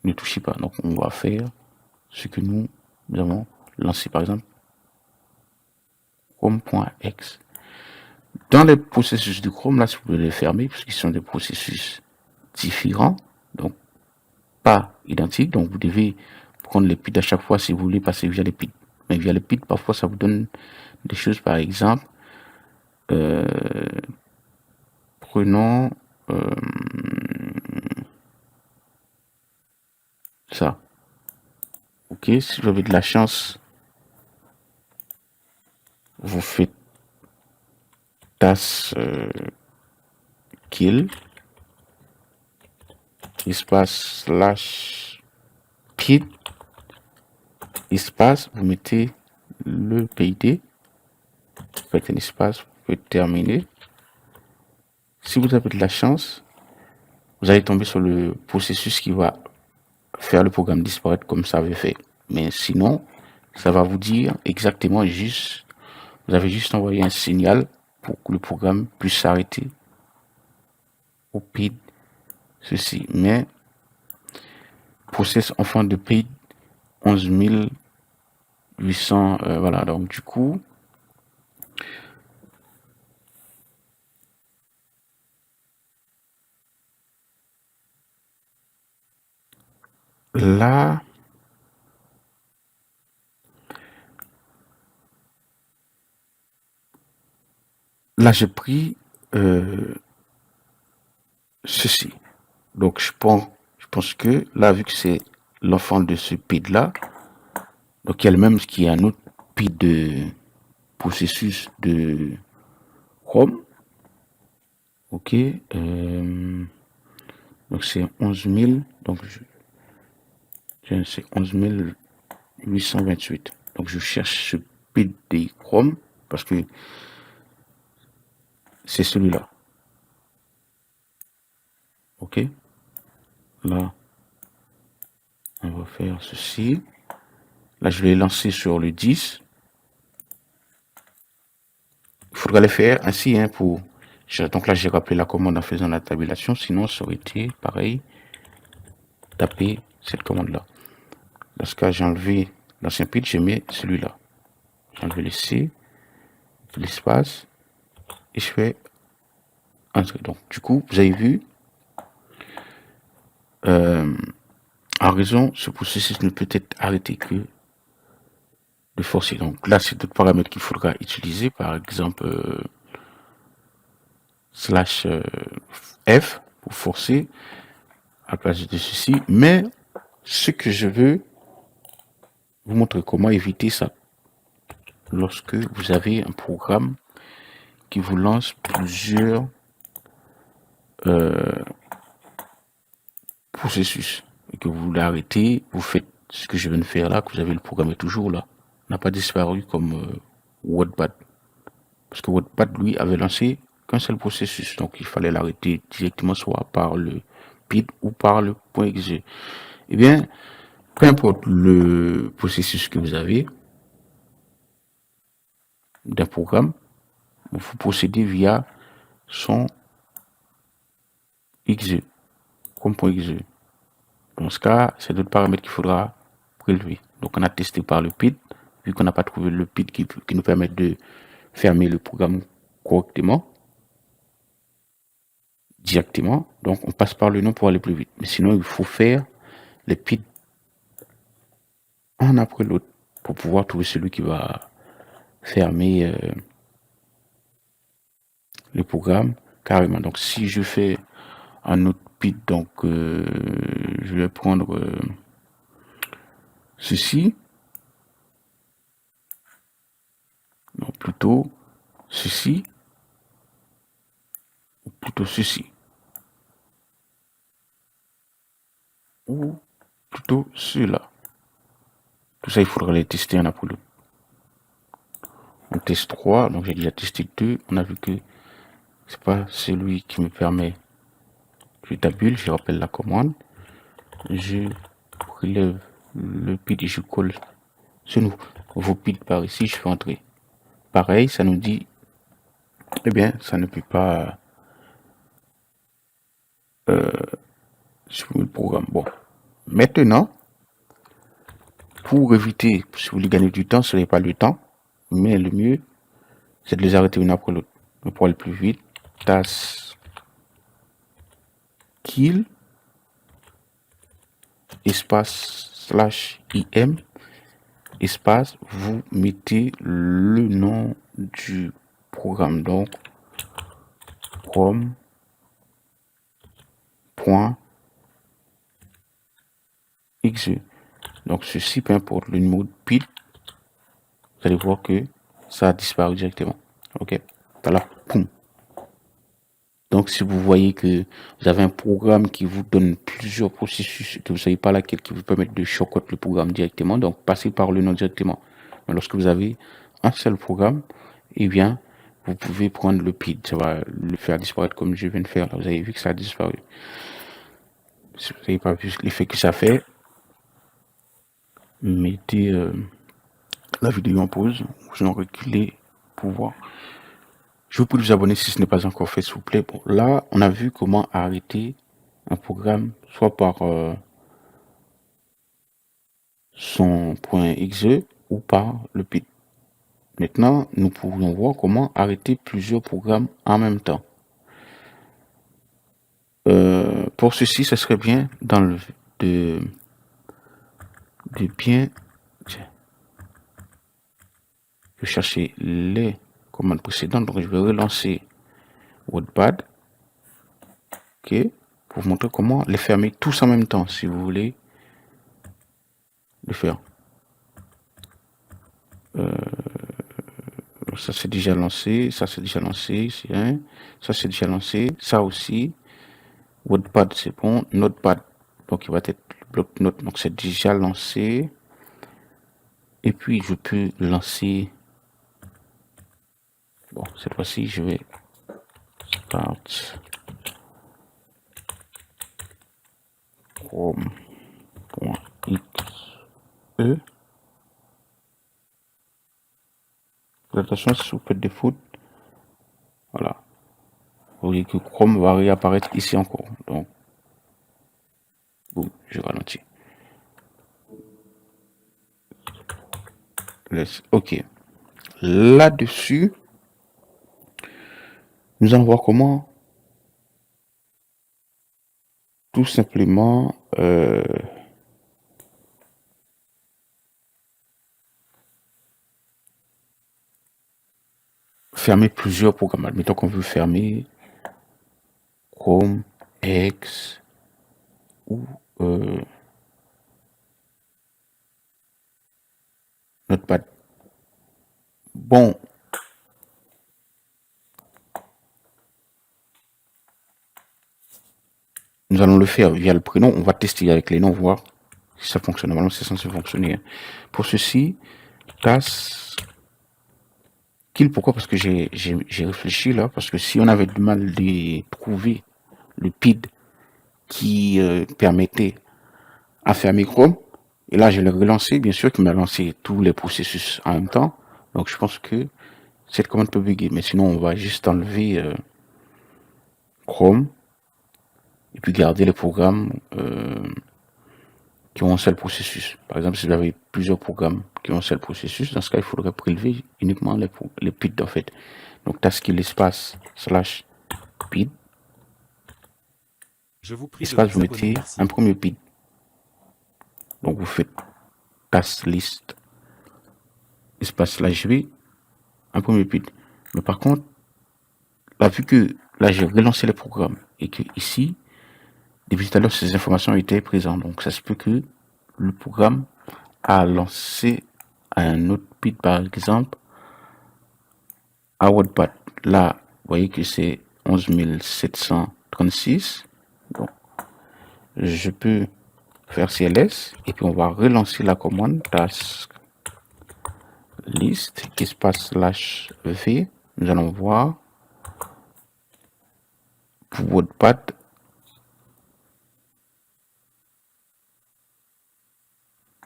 ne touchez pas. Donc on va faire ce que nous avons lancé, par exemple Chrome.exe. Dans les processus de Chrome, là, si vous pouvez les fermer, puisqu'ils sont des processus différents, donc pas identiques. Donc vous devez prendre les PID à chaque fois si vous voulez passer via les PID. Mais via les PID, parfois ça vous donne des choses, par exemple, prenons ça. Ok, si vous avez de la chance, vous faites task kill espace slash PID espace, vous mettez le PID, vous faites un espace, vous pouvez terminer. Si vous avez de la chance, vous allez tomber sur le processus qui va faire le programme disparaître comme ça avait fait. Mais sinon, ça va vous dire exactement juste, vous avez juste envoyé un signal pour que le programme puisse s'arrêter au PID ceci. Mais process enfant de PID 11800, voilà, donc du coup, là, j'ai pris ceci. Donc je pense que là, vu que c'est l'enfant de ce PID là, donc il y a le même qui est un autre PID de processus de Chrome. Ok. Donc c'est 11 000. Donc c'est 11 828. Donc je cherche ce PID de Chrome parce que c'est celui-là. Ok. Là, on va faire ceci. Là, je l'ai lancé sur le 10. Il faudra le faire ainsi hein, pour... Donc là, j'ai rappelé la commande en faisant la tabulation. Sinon, ça aurait été pareil. Taper cette commande-là. Dans ce cas, j'ai enlevé l'ancien PID, je mets celui-là. J'ai enlevé le C, l'espace, et je fais entrer. Donc, du coup, vous avez vu, en raison, ce processus ne peut être arrêté que de forcer. Donc là, c'est d'autres paramètres qu'il faudra utiliser, par exemple, slash F pour forcer à la place de ceci. Mais ce que je veux vous montrer comment éviter ça lorsque vous avez un programme qui vous lance plusieurs processus et que vous voulez arrêter, vous faites ce que je viens de faire là, que vous avez le programme est toujours là, n'a pas disparu comme Wattpad, parce que Wattpad lui avait lancé qu'un seul processus, donc il fallait l'arrêter directement soit par le PID ou par le .exe. Eh bien, peu importe le processus que vous avez d'un programme, vous procédez via son exe, comme .exe. Dans ce cas, c'est d'autres paramètres qu'il faudra prélever. Donc, on a testé par le PID, vu qu'on n'a pas trouvé le PID qui nous permet de fermer le programme correctement, directement. Donc, on passe par le nom pour aller plus vite. Mais sinon, il faut faire le PID un après l'autre pour pouvoir trouver celui qui va fermer le programme carrément. Donc, si je fais un autre PID, donc je vais prendre ceci. Non, plutôt ceci. Ou plutôt ceci. Ou plutôt cela. Tout ça, il faudra les tester un après l'autre. On teste 3, donc j'ai déjà testé 2. On a vu que c'est pas celui qui me permet. Je tabule, je rappelle la commande. Je prélève le PID et je colle ce nouveau PID par ici. Je fais entrer. Pareil, ça nous dit, eh bien, ça ne peut pas supprimer le programme. Bon, maintenant, pour éviter, si vous voulez gagner du temps, ce n'est pas le temps, mais le mieux, c'est de les arrêter une après l'autre. Mais pour aller plus vite, task kill espace slash im espace, vous mettez le nom du programme, donc prom.exe. Donc ceci, peu importe le numéro de PID, vous allez voir que ça a disparu directement. Ok, voilà, boum. Donc si vous voyez que vous avez un programme qui vous donne plusieurs processus et que vous ne savez pas laquelle qui vous permet de shortcut le programme directement, donc passez par le nom directement. Mais lorsque vous avez un seul programme, eh bien, vous pouvez prendre le PID, ça va le faire disparaître comme je viens de faire. Là, vous avez vu que ça a disparu. Si vous n'avez pas vu l'effet que ça fait, mettez la vidéo en pause, vous en reculez pour voir. Je vous prie de vous abonner si ce n'est pas encore fait, s'il vous plaît. Bon, là, on a vu comment arrêter un programme, soit par son .exe ou par le PID. Maintenant, nous pourrions voir comment arrêter plusieurs programmes en même temps. Pour ceci, ce serait bien de de bien... Tiens. Je vais chercher les commandes précédentes. Donc, je vais relancer WordPad. OK. Pour vous montrer comment les fermer tous en même temps, si vous voulez le faire. Ça c'est déjà lancé, ça c'est déjà lancé, c'est un, ça c'est déjà lancé, ça aussi. WordPad c'est bon, Notepad, donc il va être le bloc-notes, donc c'est déjà lancé. Et puis je peux lancer, bon cette fois-ci je vais start chrome.exe. Attention si vous faites des fautes, voilà. Vous voyez que Chrome va réapparaître ici encore. Donc, boum, je ralentis. OK. Là-dessus, nous allons voir comment tout simplement fermer plusieurs programmes. Admettons qu'on veut fermer Chrome, X ou Notepad. Bon, nous allons le faire via le prénom. On va tester avec les noms, voir si ça fonctionne. Normalement, c'est censé fonctionner. Pour ceci, task-kill. Pourquoi? Parce que j'ai réfléchi là. Parce que si on avait du mal de trouver le PID qui permettait à fermer Chrome, et là je l'ai relancé, bien sûr, qui m'a lancé tous les processus en même temps. Donc je pense que cette commande peut bugger. Mais sinon, on va juste enlever Chrome et puis garder les programmes qui ont un seul processus. Par exemple, si vous avez plusieurs programmes qui ont un seul processus, dans ce cas, il faudrait prélever uniquement les PID en fait. Donc task-kill espace slash PID. Je vous prie Espace, de vous vous mettez abonner, merci. un premier PID. Donc vous faites task list espace slash v, un premier PID. Mais par contre, là, vu que là j'ai relancé le programme et que ici, depuis tout à l'heure, ces informations étaient présentes. Donc ça se peut que le programme a lancé un autre PID, par exemple, à WordPad. Là, vous voyez que c'est 11 736. Donc, je peux faire CLS et puis on va relancer la commande task list espace slash v. Nous allons voir pour WordPad.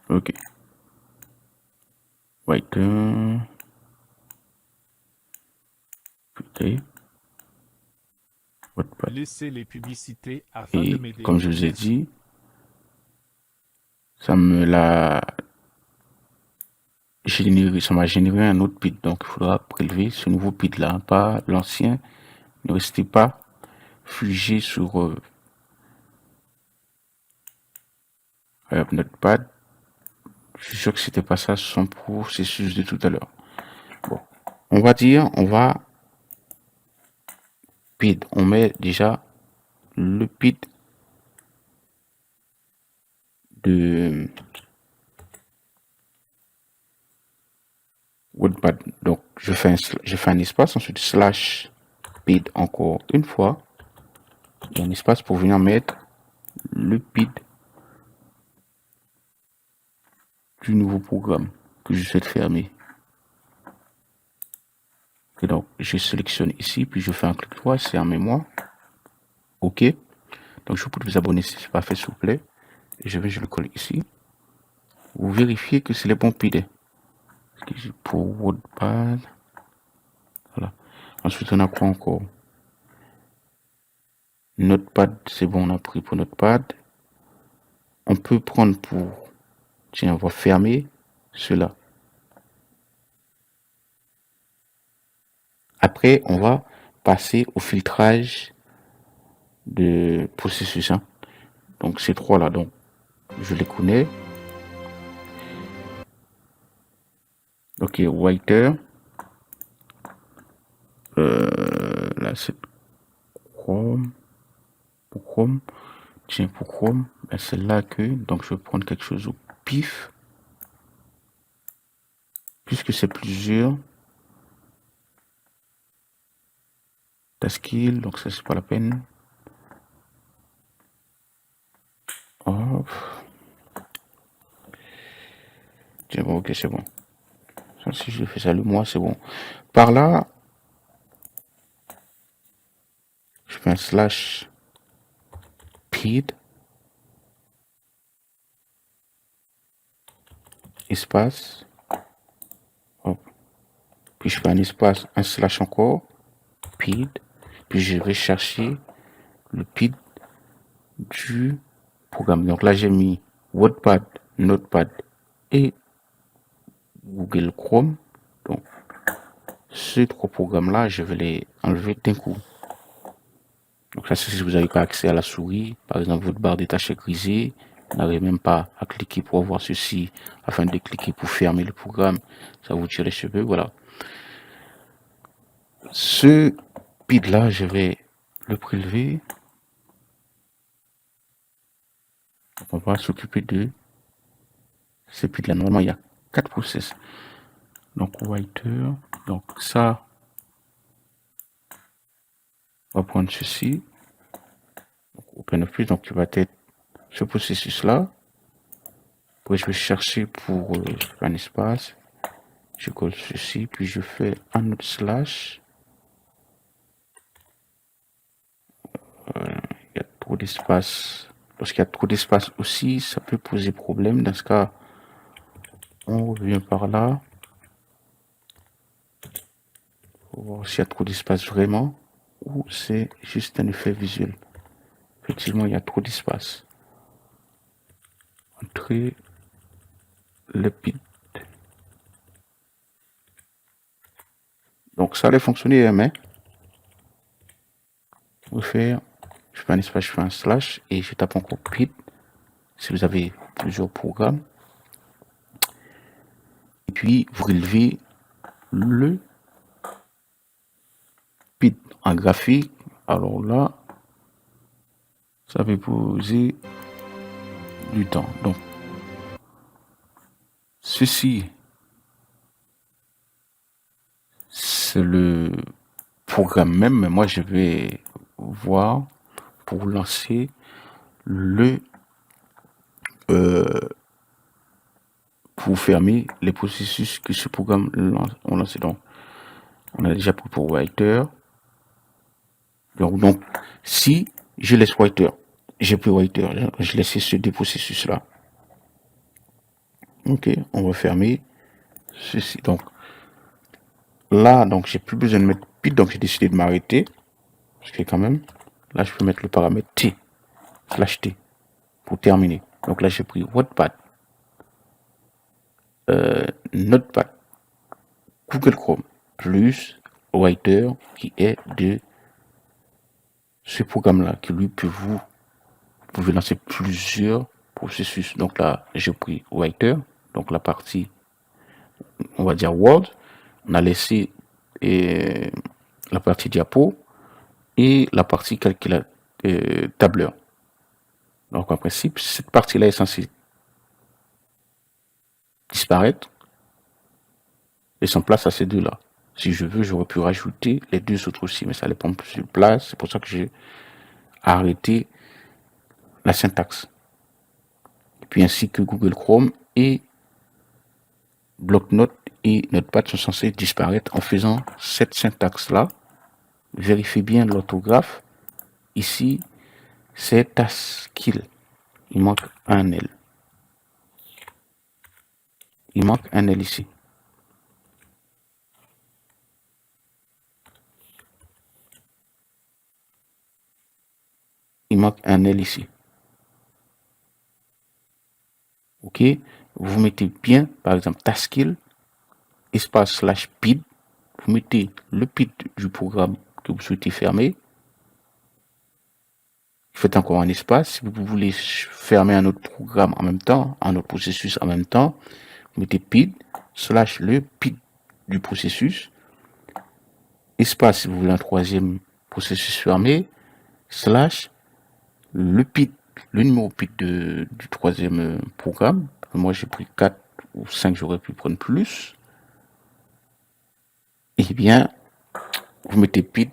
OK. Wait. OK. WordPad. Laissez les publicités afin de Et m'aider. comme je vous ai Merci. dit, ça m'a généré un autre PID. Donc, il faudra prélever ce nouveau PID là, pas l'ancien. Ne restez pas figé sur Notepad. Je suis sûr que c'était pas ça son processus de tout à l'heure. Bon, on va dire, on va PID. On met déjà le PID de WordPad. Donc, je fais un espace, ensuite slash PID encore une fois. Et un espace pour venir mettre le PID du nouveau programme que je souhaite fermer. Et donc, je sélectionne ici, puis je fais un clic droit, c'est en mémoire. OK. Donc, je vous prie de vous abonner si ce n'est pas fait, s'il vous plaît. Et je le colle ici. Vous vérifiez que c'est les bons PID. Pour WordPad. Voilà. Ensuite, on a quoi encore? Notepad, c'est bon, on a pris pour Notepad. On peut prendre pour... Tiens, on va fermer cela. Après, on va passer au filtrage de processus. Hein. Donc, ces trois-là, donc, je les connais. Ok, writer. Là, c'est Chrome. Pour Chrome. Tiens, pour Chrome, ben, c'est là que, donc je vais prendre quelque chose au pif. Puisque c'est plusieurs. Taskill, donc ça, c'est pas la peine. Hop. Tiens, bon, ok, c'est bon. Ça, si je fais ça le mois, c'est bon. Par là, je fais un slash pid. Espace. Hop. Puis je fais un espace, un slash encore. Pid. Puis je vais chercher le pid du programme. Donc là, j'ai mis WordPad, Notepad et Google Chrome. Donc, ces trois programmes-là, je vais les enlever d'un coup. Donc ça, c'est si vous n'avez pas accès à la souris. Par exemple, votre barre des tâches est grisée. Vous n'avez même pas à cliquer pour avoir ceci, afin de cliquer pour fermer le programme. Ça vous tire les cheveux, voilà. Ce PID-là, je vais le prélever. On va s'occuper de ce PID-là. Normalement, il y a 4 process. Donc, writer. Donc, ça, on va prendre ceci. Donc, OpenOffice, donc, tu vas être ce processus-là. Après, je vais chercher pour un espace. Je colle ceci, puis je fais un autre slash. Il y a trop d'espace. Lorsqu'il y a trop d'espace aussi, ça peut poser problème. Dans ce cas, on revient par là. Pour voir s'il y a trop d'espace vraiment ou c'est juste un effet visuel. Effectivement, il y a trop d'espace. Entrer le PID. Donc ça allait fonctionner, mais refaire, je fais un espace, je fais un slash et je tape encore PID. Si vous avez plusieurs programmes. Et puis vous relevez le PID en graphique. Alors là, ça va poser du temps. Donc, ceci, c'est le programme même, mais moi je vais voir pour lancer le pour fermer les processus que ce programme on lance. Donc, on a déjà pris pour writer. Donc, si je laisse writer, j'ai pris writer, je laisse ce deux processus là. Ok, on va fermer ceci. Donc, là, donc j'ai plus besoin de mettre PID, donc j'ai décidé de m'arrêter. Parce que quand même, là, je peux mettre le paramètre T, slash T, pour terminer. Donc là, j'ai pris WordPad, Notepad, Google Chrome, plus Writer, qui est de ce programme-là, qui lui peut vous pouvez lancer plusieurs processus. Donc là, j'ai pris Writer, donc la partie, on va dire Word. On a laissé la partie diapo et la partie calculateur, tableur. Donc en principe, cette partie-là est censée disparaître, laissant place à ces deux-là. Si je veux, j'aurais pu rajouter les deux autres aussi, mais ça allait prendre plus de place. C'est pour ça que j'ai arrêté la syntaxe. Et puis ainsi que Google Chrome et Bloc-Notes et Notepad sont censés disparaître en faisant cette syntaxe-là. Vérifiez bien l'orthographe. Ici, c'est Taskill. Il manque un L. Il manque un L ici. Il manque un L ici. Ok, vous mettez bien, par exemple, Taskill, espace slash PID. Vous mettez le PID du programme que vous souhaitez fermer. Faites encore un espace. Si vous voulez fermer un autre programme en même temps, un autre processus en même temps, vous mettez PID, slash le PID du processus, espace, si vous voulez un troisième processus fermé, slash le PID, le numéro PID du troisième programme. Moi, j'ai pris 4 ou 5, j'aurais pu prendre plus. Eh bien, vous mettez PID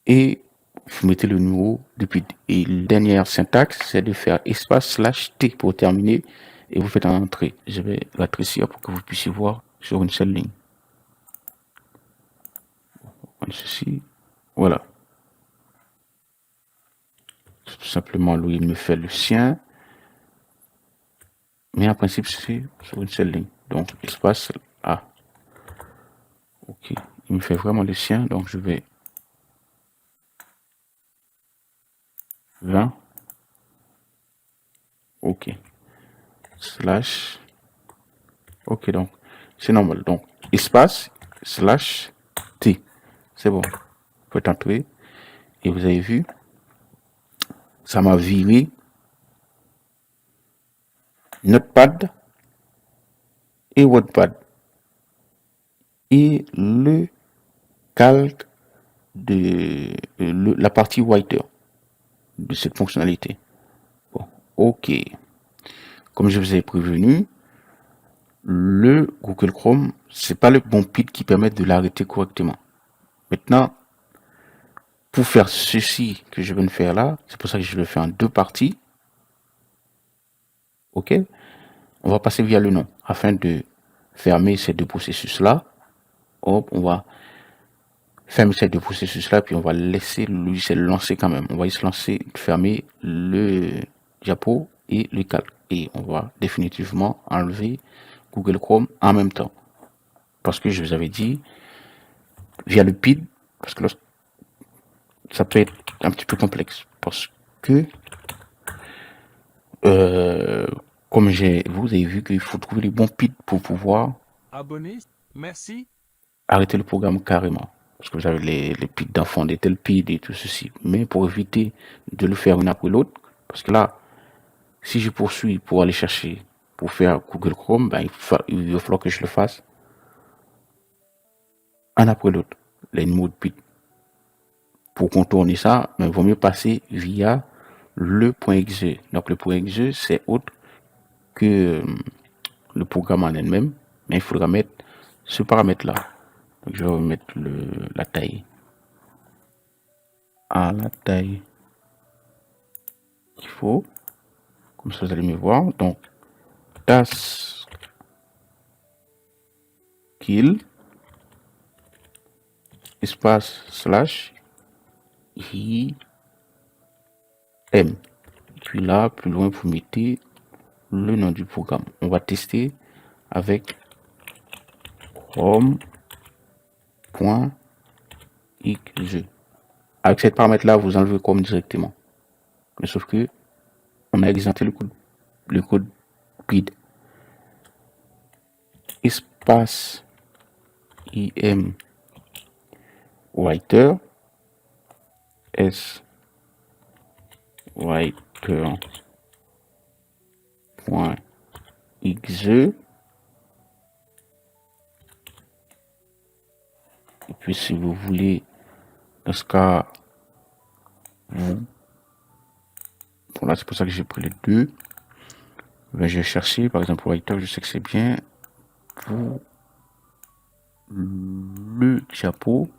et vous mettez le numéro de PID. Et la dernière syntaxe, c'est de faire espace slash T pour terminer et vous faites un entrée. Je vais l'adresser pour que vous puissiez voir sur une seule ligne. Ceci, voilà. Tout simplement, lui, il me fait le sien. Mais en principe, c'est sur une seule ligne. Donc, espace A. Ok. Il me fait vraiment le sien. Donc, je vais 20. Ok. Slash. Ok, donc, c'est normal. Donc, espace, slash, T. C'est bon. Vous pouvez entrer. Et vous avez vu, ça m'a viré Notepad et WordPad. Et le calque de la partie writer de cette fonctionnalité. Bon, ok. Comme je vous ai prévenu, le Google Chrome, c'est pas le bon PID qui permet de l'arrêter correctement. Maintenant, pour faire ceci que je viens de faire là, c'est pour ça que je le fais en deux parties. Ok. On va passer via le nom afin de fermer ces deux processus là. Hop, on va fermer ces deux processus là, puis on va laisser le logiciel lancer quand même. On va y se lancer, fermer le diapo et le calque. Et on va définitivement enlever Google Chrome en même temps. Parce que je vous avais dit, via le PID, parce que là, ça peut être un petit peu complexe. Parce que, comme vous avez vu qu'il faut trouver les bons PID pour pouvoir Abonné, merci. arrêter le programme carrément. Parce que vous avez les PID d'enfants, des tels PID et tout ceci. Mais pour éviter de le faire une après l'autre, parce que là, si je poursuis pour aller chercher, pour faire Google Chrome, ben, il va falloir que je le fasse un après l'autre, les numéros de PID. Pour contourner ça, il vaut mieux passer via le .exe. Donc le .exe, c'est autre que le programme en elle-même, mais il faudra mettre ce paramètre-là. Donc je vais remettre la taille à la taille qu'il faut. Comme ça, vous allez me voir. Donc, task kill espace slash i m. Puis là, plus loin, vous mettez le nom du programme. On va tester avec chrome.exe. Avec cette paramètre-là, vous enlevez Chrome directement. Mais sauf que on a exempté le code PID. Espace im writer s writer.exe. Et puis si vous voulez, dans ce cas, voilà, c'est pour ça que j'ai pris les deux. Ben, je vais chercher, par exemple, writer, je sais que c'est bien pour le diapo.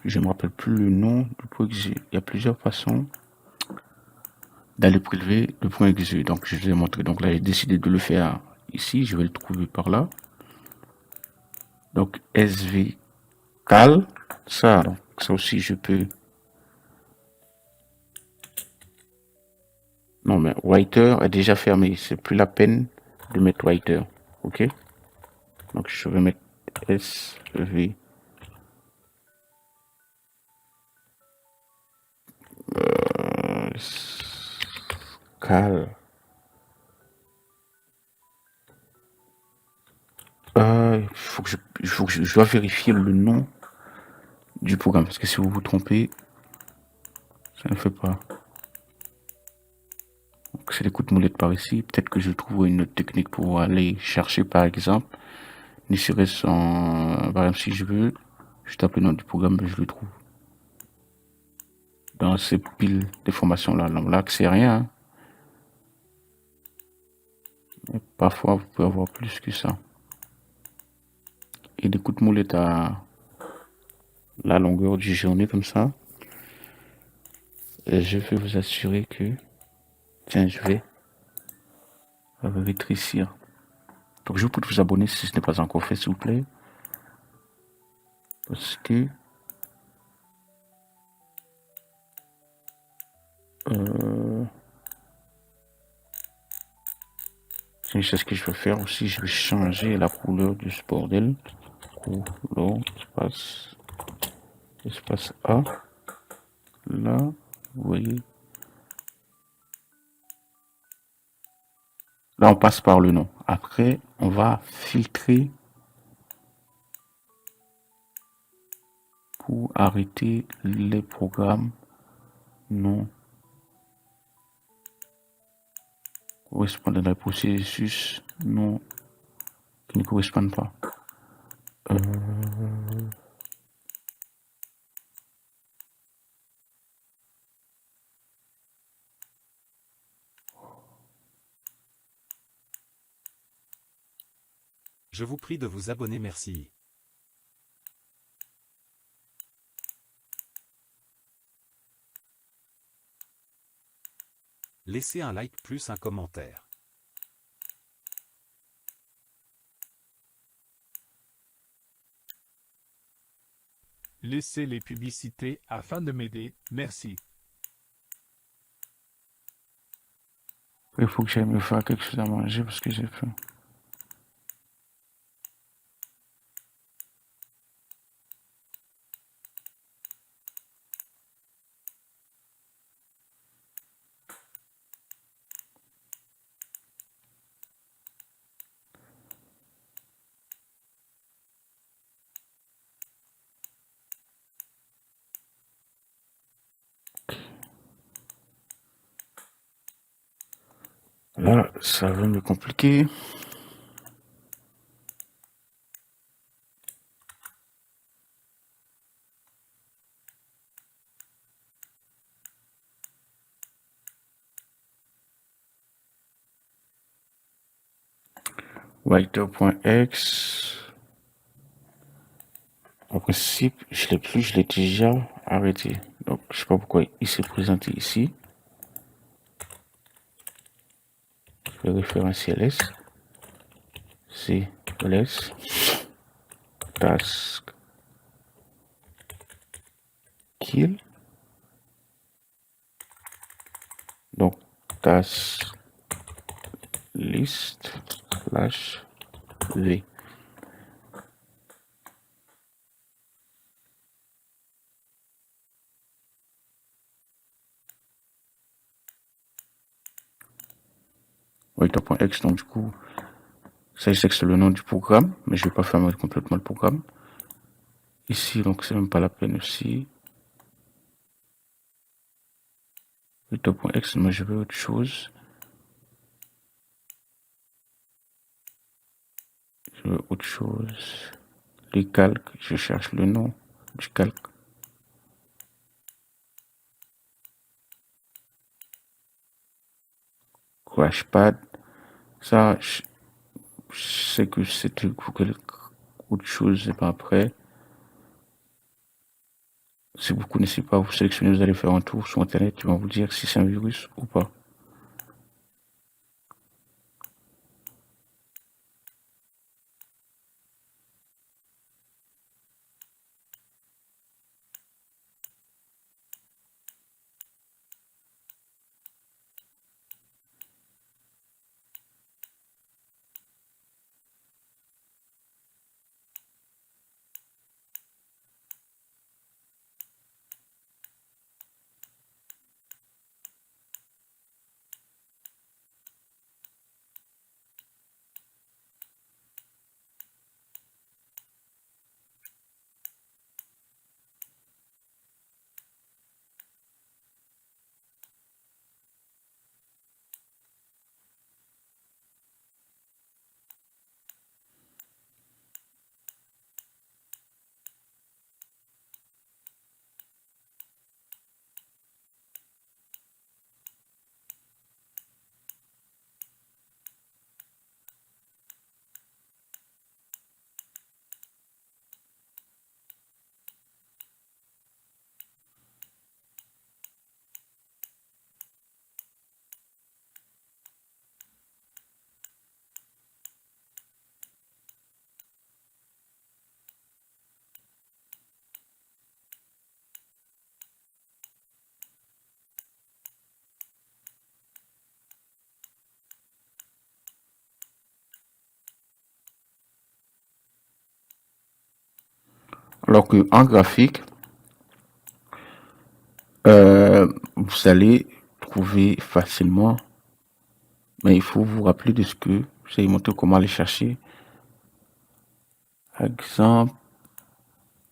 Je ne me rappelle plus le nom du .exe. Il y a plusieurs façons d'aller prélever le .exe. Donc, je vous ai montré. Donc là, j'ai décidé de le faire ici. Je vais le trouver par là. Donc, svcal. Ça, donc, ça aussi, je peux. Non, mais writer est déjà fermé. C'est plus la peine de mettre writer. OK? Donc, je vais mettre sv. Cal. Je dois vérifier le nom du programme. Parce que si vous vous trompez, ça ne fait pas. c'est des coups de molette par ici. Peut-être que je trouverai une autre technique pour aller chercher, par exemple, ne serait-ce par exemple, si je veux, je tape le nom du programme, je le trouve. Dans ces piles de formations-là. Là, c'est rien. Hein. Mais parfois, vous pouvez avoir plus que ça. Et des coups de molette à la longueur du journée comme ça. Et je vais vous assurer que... Tiens, je vais rétrécir. Donc, je vous prie de vous abonner si ce n'est pas encore fait, s'il vous plaît. Parce que... c'est ce que je vais faire aussi. Je vais changer la couleur de ce bordel. Couleur, espace A. Là, vous voyez. Là, on passe par le nom. Après, on va filtrer pour arrêter les programmes non correspondant à processus non qui ne correspondent pas. Je vous prie de vous abonner, merci. Laissez un like plus un commentaire. Laissez les publicités afin de m'aider, merci. Il faut que j'aille me faire quelque chose à manger parce que j'ai faim. Là, ça va me compliquer. Writer.x. En principe, je l'ai plus, je l'ai déjà arrêté. Donc, je sais pas pourquoi il s'est présenté ici. Le référentiel S. CLS. Task. Kill. Donc, task list slash V. Writer.x, donc du coup, ça c'est le nom du programme, mais je vais pas fermer complètement le programme. Ici, donc c'est même pas la peine aussi. Writer.x, moi je veux autre chose. Je veux autre chose. Les calques, je cherche le nom du calque. Crashpad, ça, je sais que c'est autre chose, c'est pas après. Si vous ne connaissez pas, vous sélectionnez, vous allez faire un tour sur internet, ils vont vous dire si c'est un virus ou pas. Alors que en graphique, vous allez trouver facilement, mais il faut vous rappeler de ce que j'ai montré comment aller chercher. Exemple,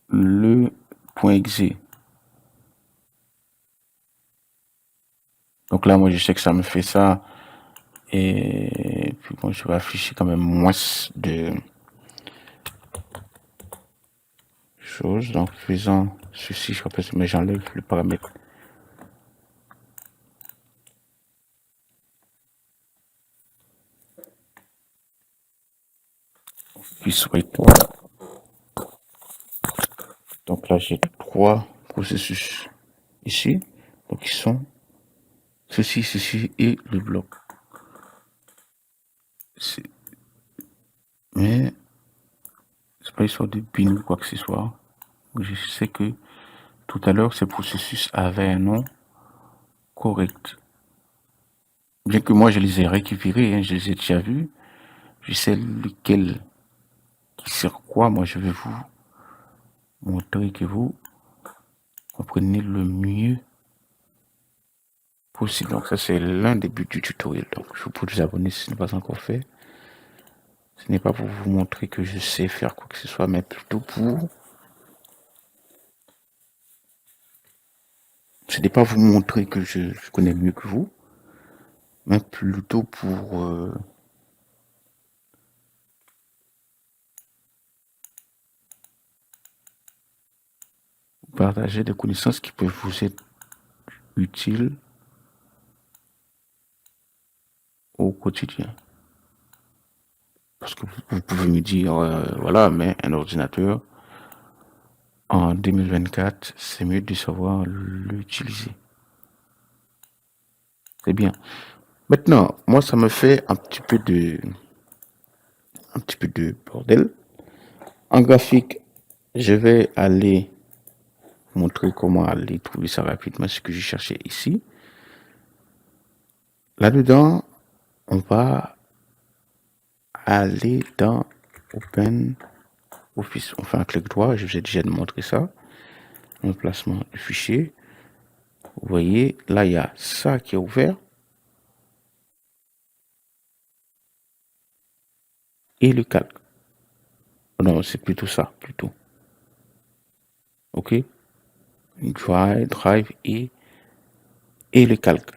le point .exe. Donc là, moi, je sais que ça me fait ça. Et puis bon, je vais afficher quand même moins de choses. Donc, faisant ceci, je rappelle, mais j'enlève le paramètre. Puis soit voilà. Donc là, j'ai 3 processus ici. Donc, ils sont ceci et le bloc. Mais c'est pas histoire de bin ou quoi que ce soit. Je sais que tout à l'heure, ces processus avaient un nom correct. Bien que moi, je les ai récupérés, hein, je les ai déjà vus. Je sais lequel qui sert quoi. Moi, je vais vous montrer que vous comprenez le mieux possible. Donc ça, c'est l'un des buts du tutoriel. Donc je vous prie de vous abonner si ce n'est pas encore fait. Ce n'est pas pour vous montrer que je sais faire quoi que ce soit, mais plutôt pour... Ce n'est pas vous montrer que je connais mieux que vous, mais plutôt pour... partager des connaissances qui peuvent vous être utiles au quotidien. Parce que vous pouvez me dire, voilà, mais un ordinateur, en 2024, c'est mieux de savoir l'utiliser. C'est bien. Maintenant, moi, ça me fait un petit peu de bordel. En graphique, je vais aller montrer comment aller trouver ça rapidement, ce que j'ai cherché ici. Là-dedans, on va aller dans Open Office. On fait un clic droit, je vous ai déjà montré ça. Emplacement du fichier. Vous voyez, là, il y a ça qui est ouvert. Et le calque. Non, c'est plutôt ça, plutôt. OK? Drive et le calque.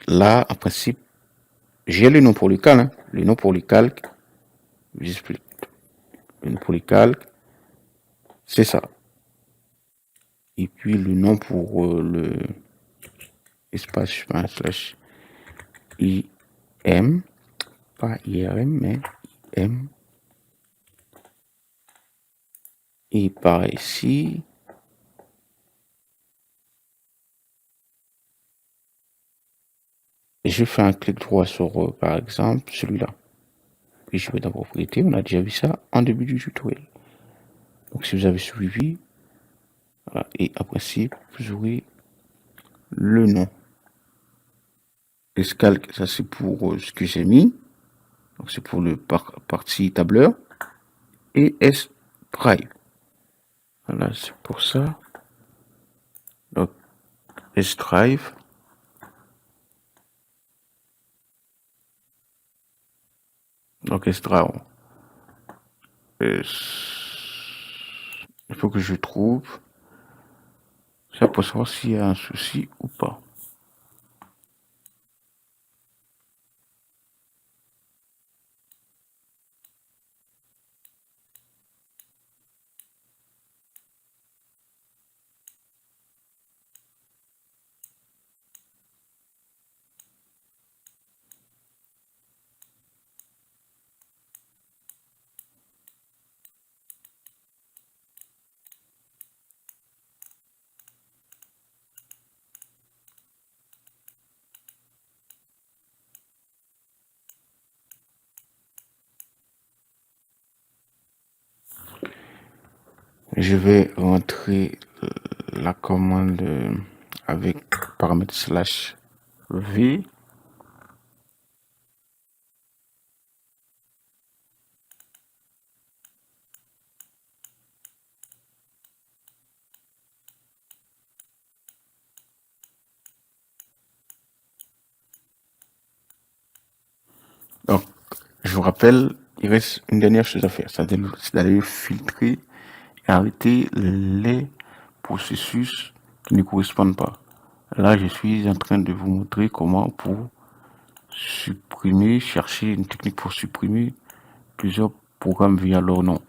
Là, en principe, j'ai le nom pour le calque. Hein. Le nom pour le calque, j'explique. Le nom pour le calque, c'est ça. Et puis le nom pour le espace slash IM, pas IRM, mais IM. Et par ici, je fais un clic droit sur, par exemple, celui-là. Puis je vais dans propriété, on a déjà vu ça en début du tutoriel. Donc si vous avez suivi, voilà, et en principe, vous aurez le nom. Escalque, ça c'est pour ce que j'ai mis. Donc c'est pour le partie tableur. Et S-Drive. Voilà, c'est pour ça. Donc S-Drive. Donc S-Drive. Il faut que je trouve ça pour savoir s'il y a un souci ou pas. Je vais rentrer la commande avec paramètre slash v. Donc, je vous rappelle, il reste une dernière chose à faire, c'est d'aller filtrer et arrêter les processus qui ne correspondent pas. Là, je suis en train de vous montrer comment pour supprimer, chercher une technique pour supprimer plusieurs programmes via leur nom.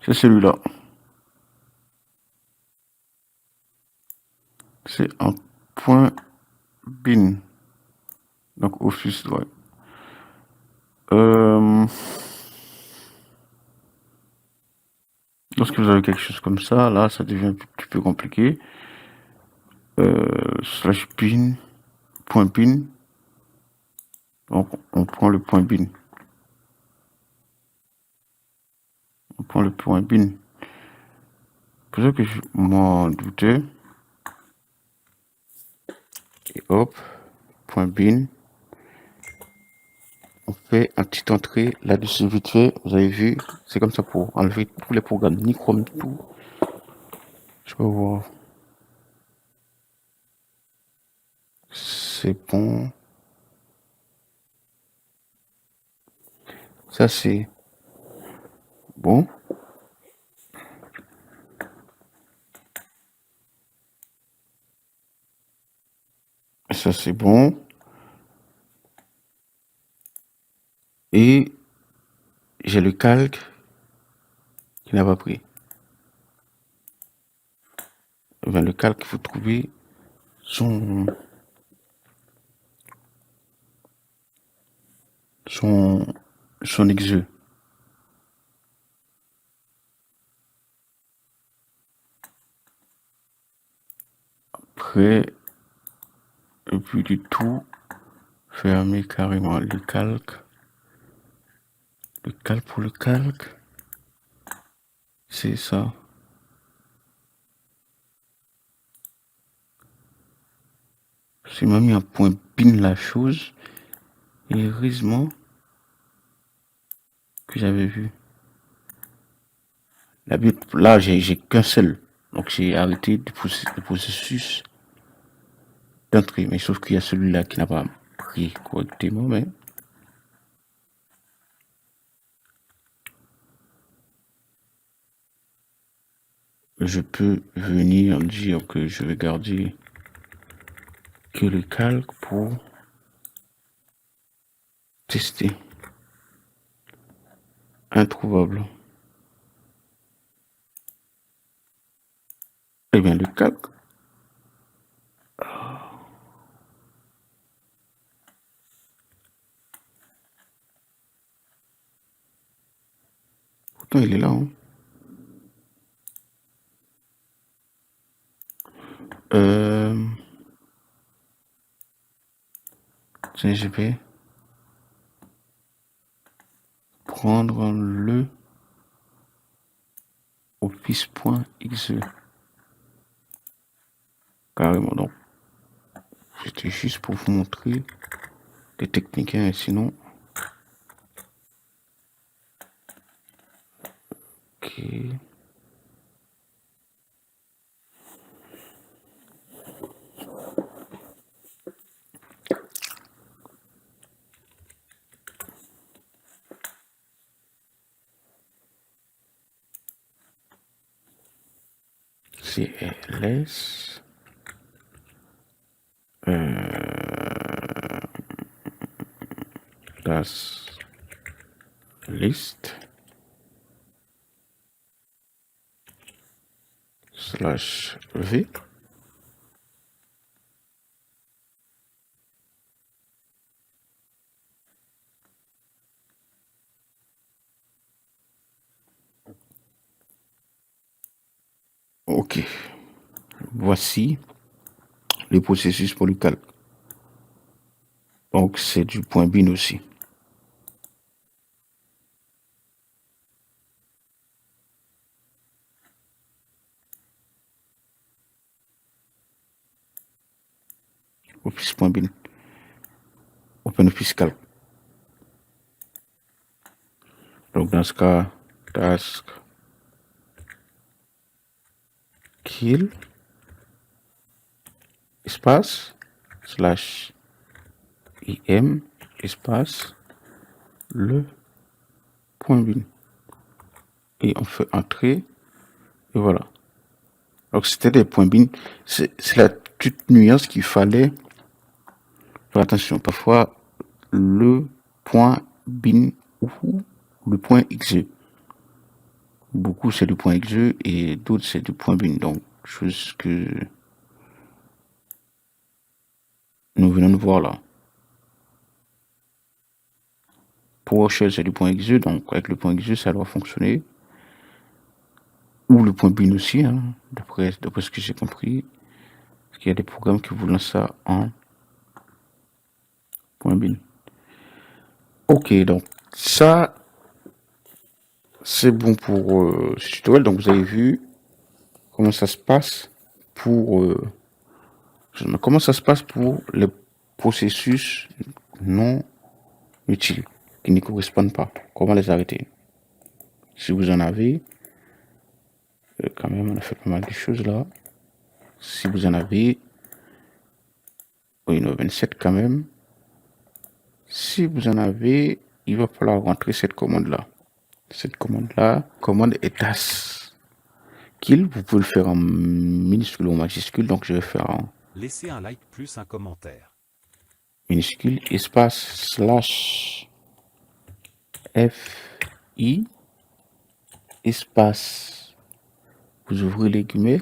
C'est celui-là. C'est un point bin. Donc, Office Drive. Lorsque vous avez quelque chose comme ça, là, ça devient un petit peu compliqué. Slash bin, point bin. Donc, on prend le point bin. On prend le point bin. Pour ça que je m'en doutais. Et hop, point bin. On fait un petit entrée là-dessus vite fait. Vous avez vu, c'est comme ça pour enlever tous les programmes, ni Chrome, tout. Je peux voir. C'est bon. Ça, c'est bon. Ça, c'est bon. Et j'ai le calque qui n'a pas pris. Enfin, le calque, il faut trouver son exe. Après, et puis du tout, fermer carrément le calque. Le calque pour le calque. C'est ça. J'ai même mis un point bin la chose. Et heureusement que j'avais vu. Là, j'ai qu'un seul. Donc j'ai arrêté le processus d'entrée. Mais sauf qu'il y a celui-là qui n'a pas pris correctement. Mais je peux venir dire que je vais garder que le calque pour tester. Introuvable. Eh bien, le calque. Pourtant, il est là. Hein. Tiens, je vais prendre le office.exe. Carrément, donc. C'était juste pour vous montrer les techniques, hein, sinon. CLS class list /v. Ok, voici le processus pour le calque. Donc c'est du point bin aussi. Office.bin, OpenOffice Calc. Donc dans ce cas, task kill espace slash im espace le point bin et on fait entrer et voilà. Donc c'était des points bin, c'est la petite nuance qu'il fallait faire attention. Parfois le point bin ou le point exe, beaucoup c'est du point exe et d'autres c'est du point bin, donc chose que nous venons de voir là. PowerShell c'est du point exe, donc avec le point exe ça doit fonctionner, ou le point bin aussi, hein, d'après ce que j'ai compris, parce qu'il y a des programmes qui vous lancent ça en point bin. Ok, donc ça c'est bon pour ce tutoriel. Donc vous avez vu comment ça se passe pour les processus non utiles qui ne correspondent pas. Comment les arrêter? Si vous en avez, quand même, on a fait pas mal de choses là. Si vous en avez, Windows 27 quand même. Si vous en avez, il va falloir rentrer cette commande là. Cette commande là, commande est task kill. Vous pouvez le faire en minuscule ou en majuscule. Donc je vais faire en Laissez un like plus un commentaire. minuscule espace slash fi espace, vous ouvrez les guillemets,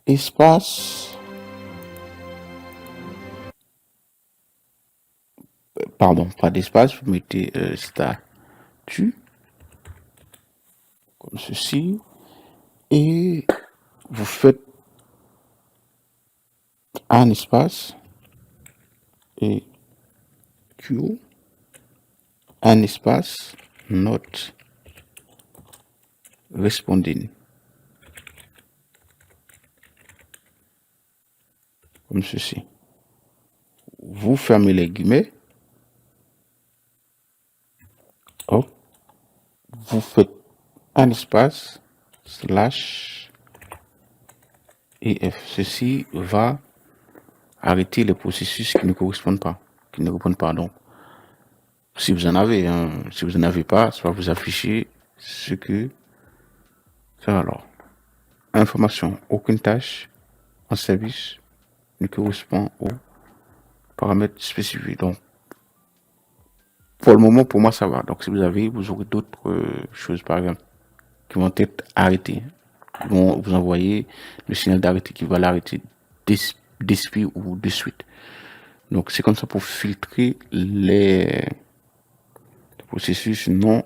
espace, pardon, pas d'espace, vous mettez statut comme ceci et vous faites un espace et q un espace not responding comme ceci. Vous fermez les guillemets, hop, vous faites un espace slash ef. Ceci va arrêter les processus qui ne correspondent pas, qui ne répondent pas. Donc si vous en avez, hein, si vous n'en avez pas, ça va vous afficher ce que ça. Alors, information, aucune tâche en service ne correspond aux paramètres spécifiques. Donc, pour le moment, pour moi, ça va. Donc, si vous avez, vous aurez d'autres choses, par exemple, qui vont être arrêtées. Ils vont vous envoyer le signal d'arrêté qui va l'arrêter d'esprit ou de suite. Donc, c'est comme ça pour filtrer les processus non.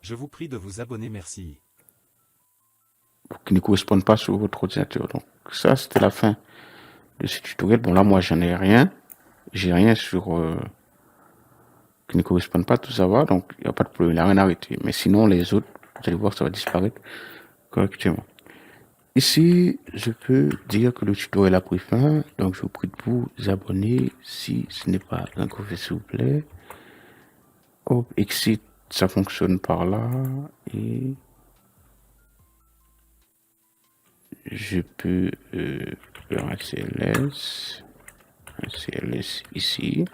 Je vous prie de vous abonner, merci. Qui ne correspondent pas sur votre ordinateur. Donc, ça, c'était la fin de ce tutoriel. Bon, là, moi, j'en ai rien. J'ai rien sur qui ne correspondent pas, tout ça va. Donc, il n'y a pas de problème, il n'y a rien arrêté. Mais sinon, les autres, vous allez voir, ça va disparaître correctement. Ici, je peux dire que le tutoriel a pris fin. Donc, je vous prie de vous abonner si ce n'est pas encore fait, s'il vous plaît. Hop, exit, ça fonctionne par là. Et je peux faire un CLS ici.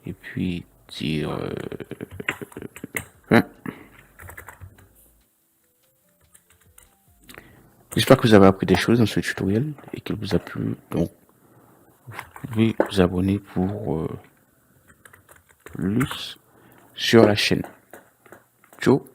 Et puis dire J'espère que vous avez appris des choses dans ce tutoriel et qu'il vous a plu. Donc, vous pouvez vous abonner pour plus sur la chaîne. Ciao.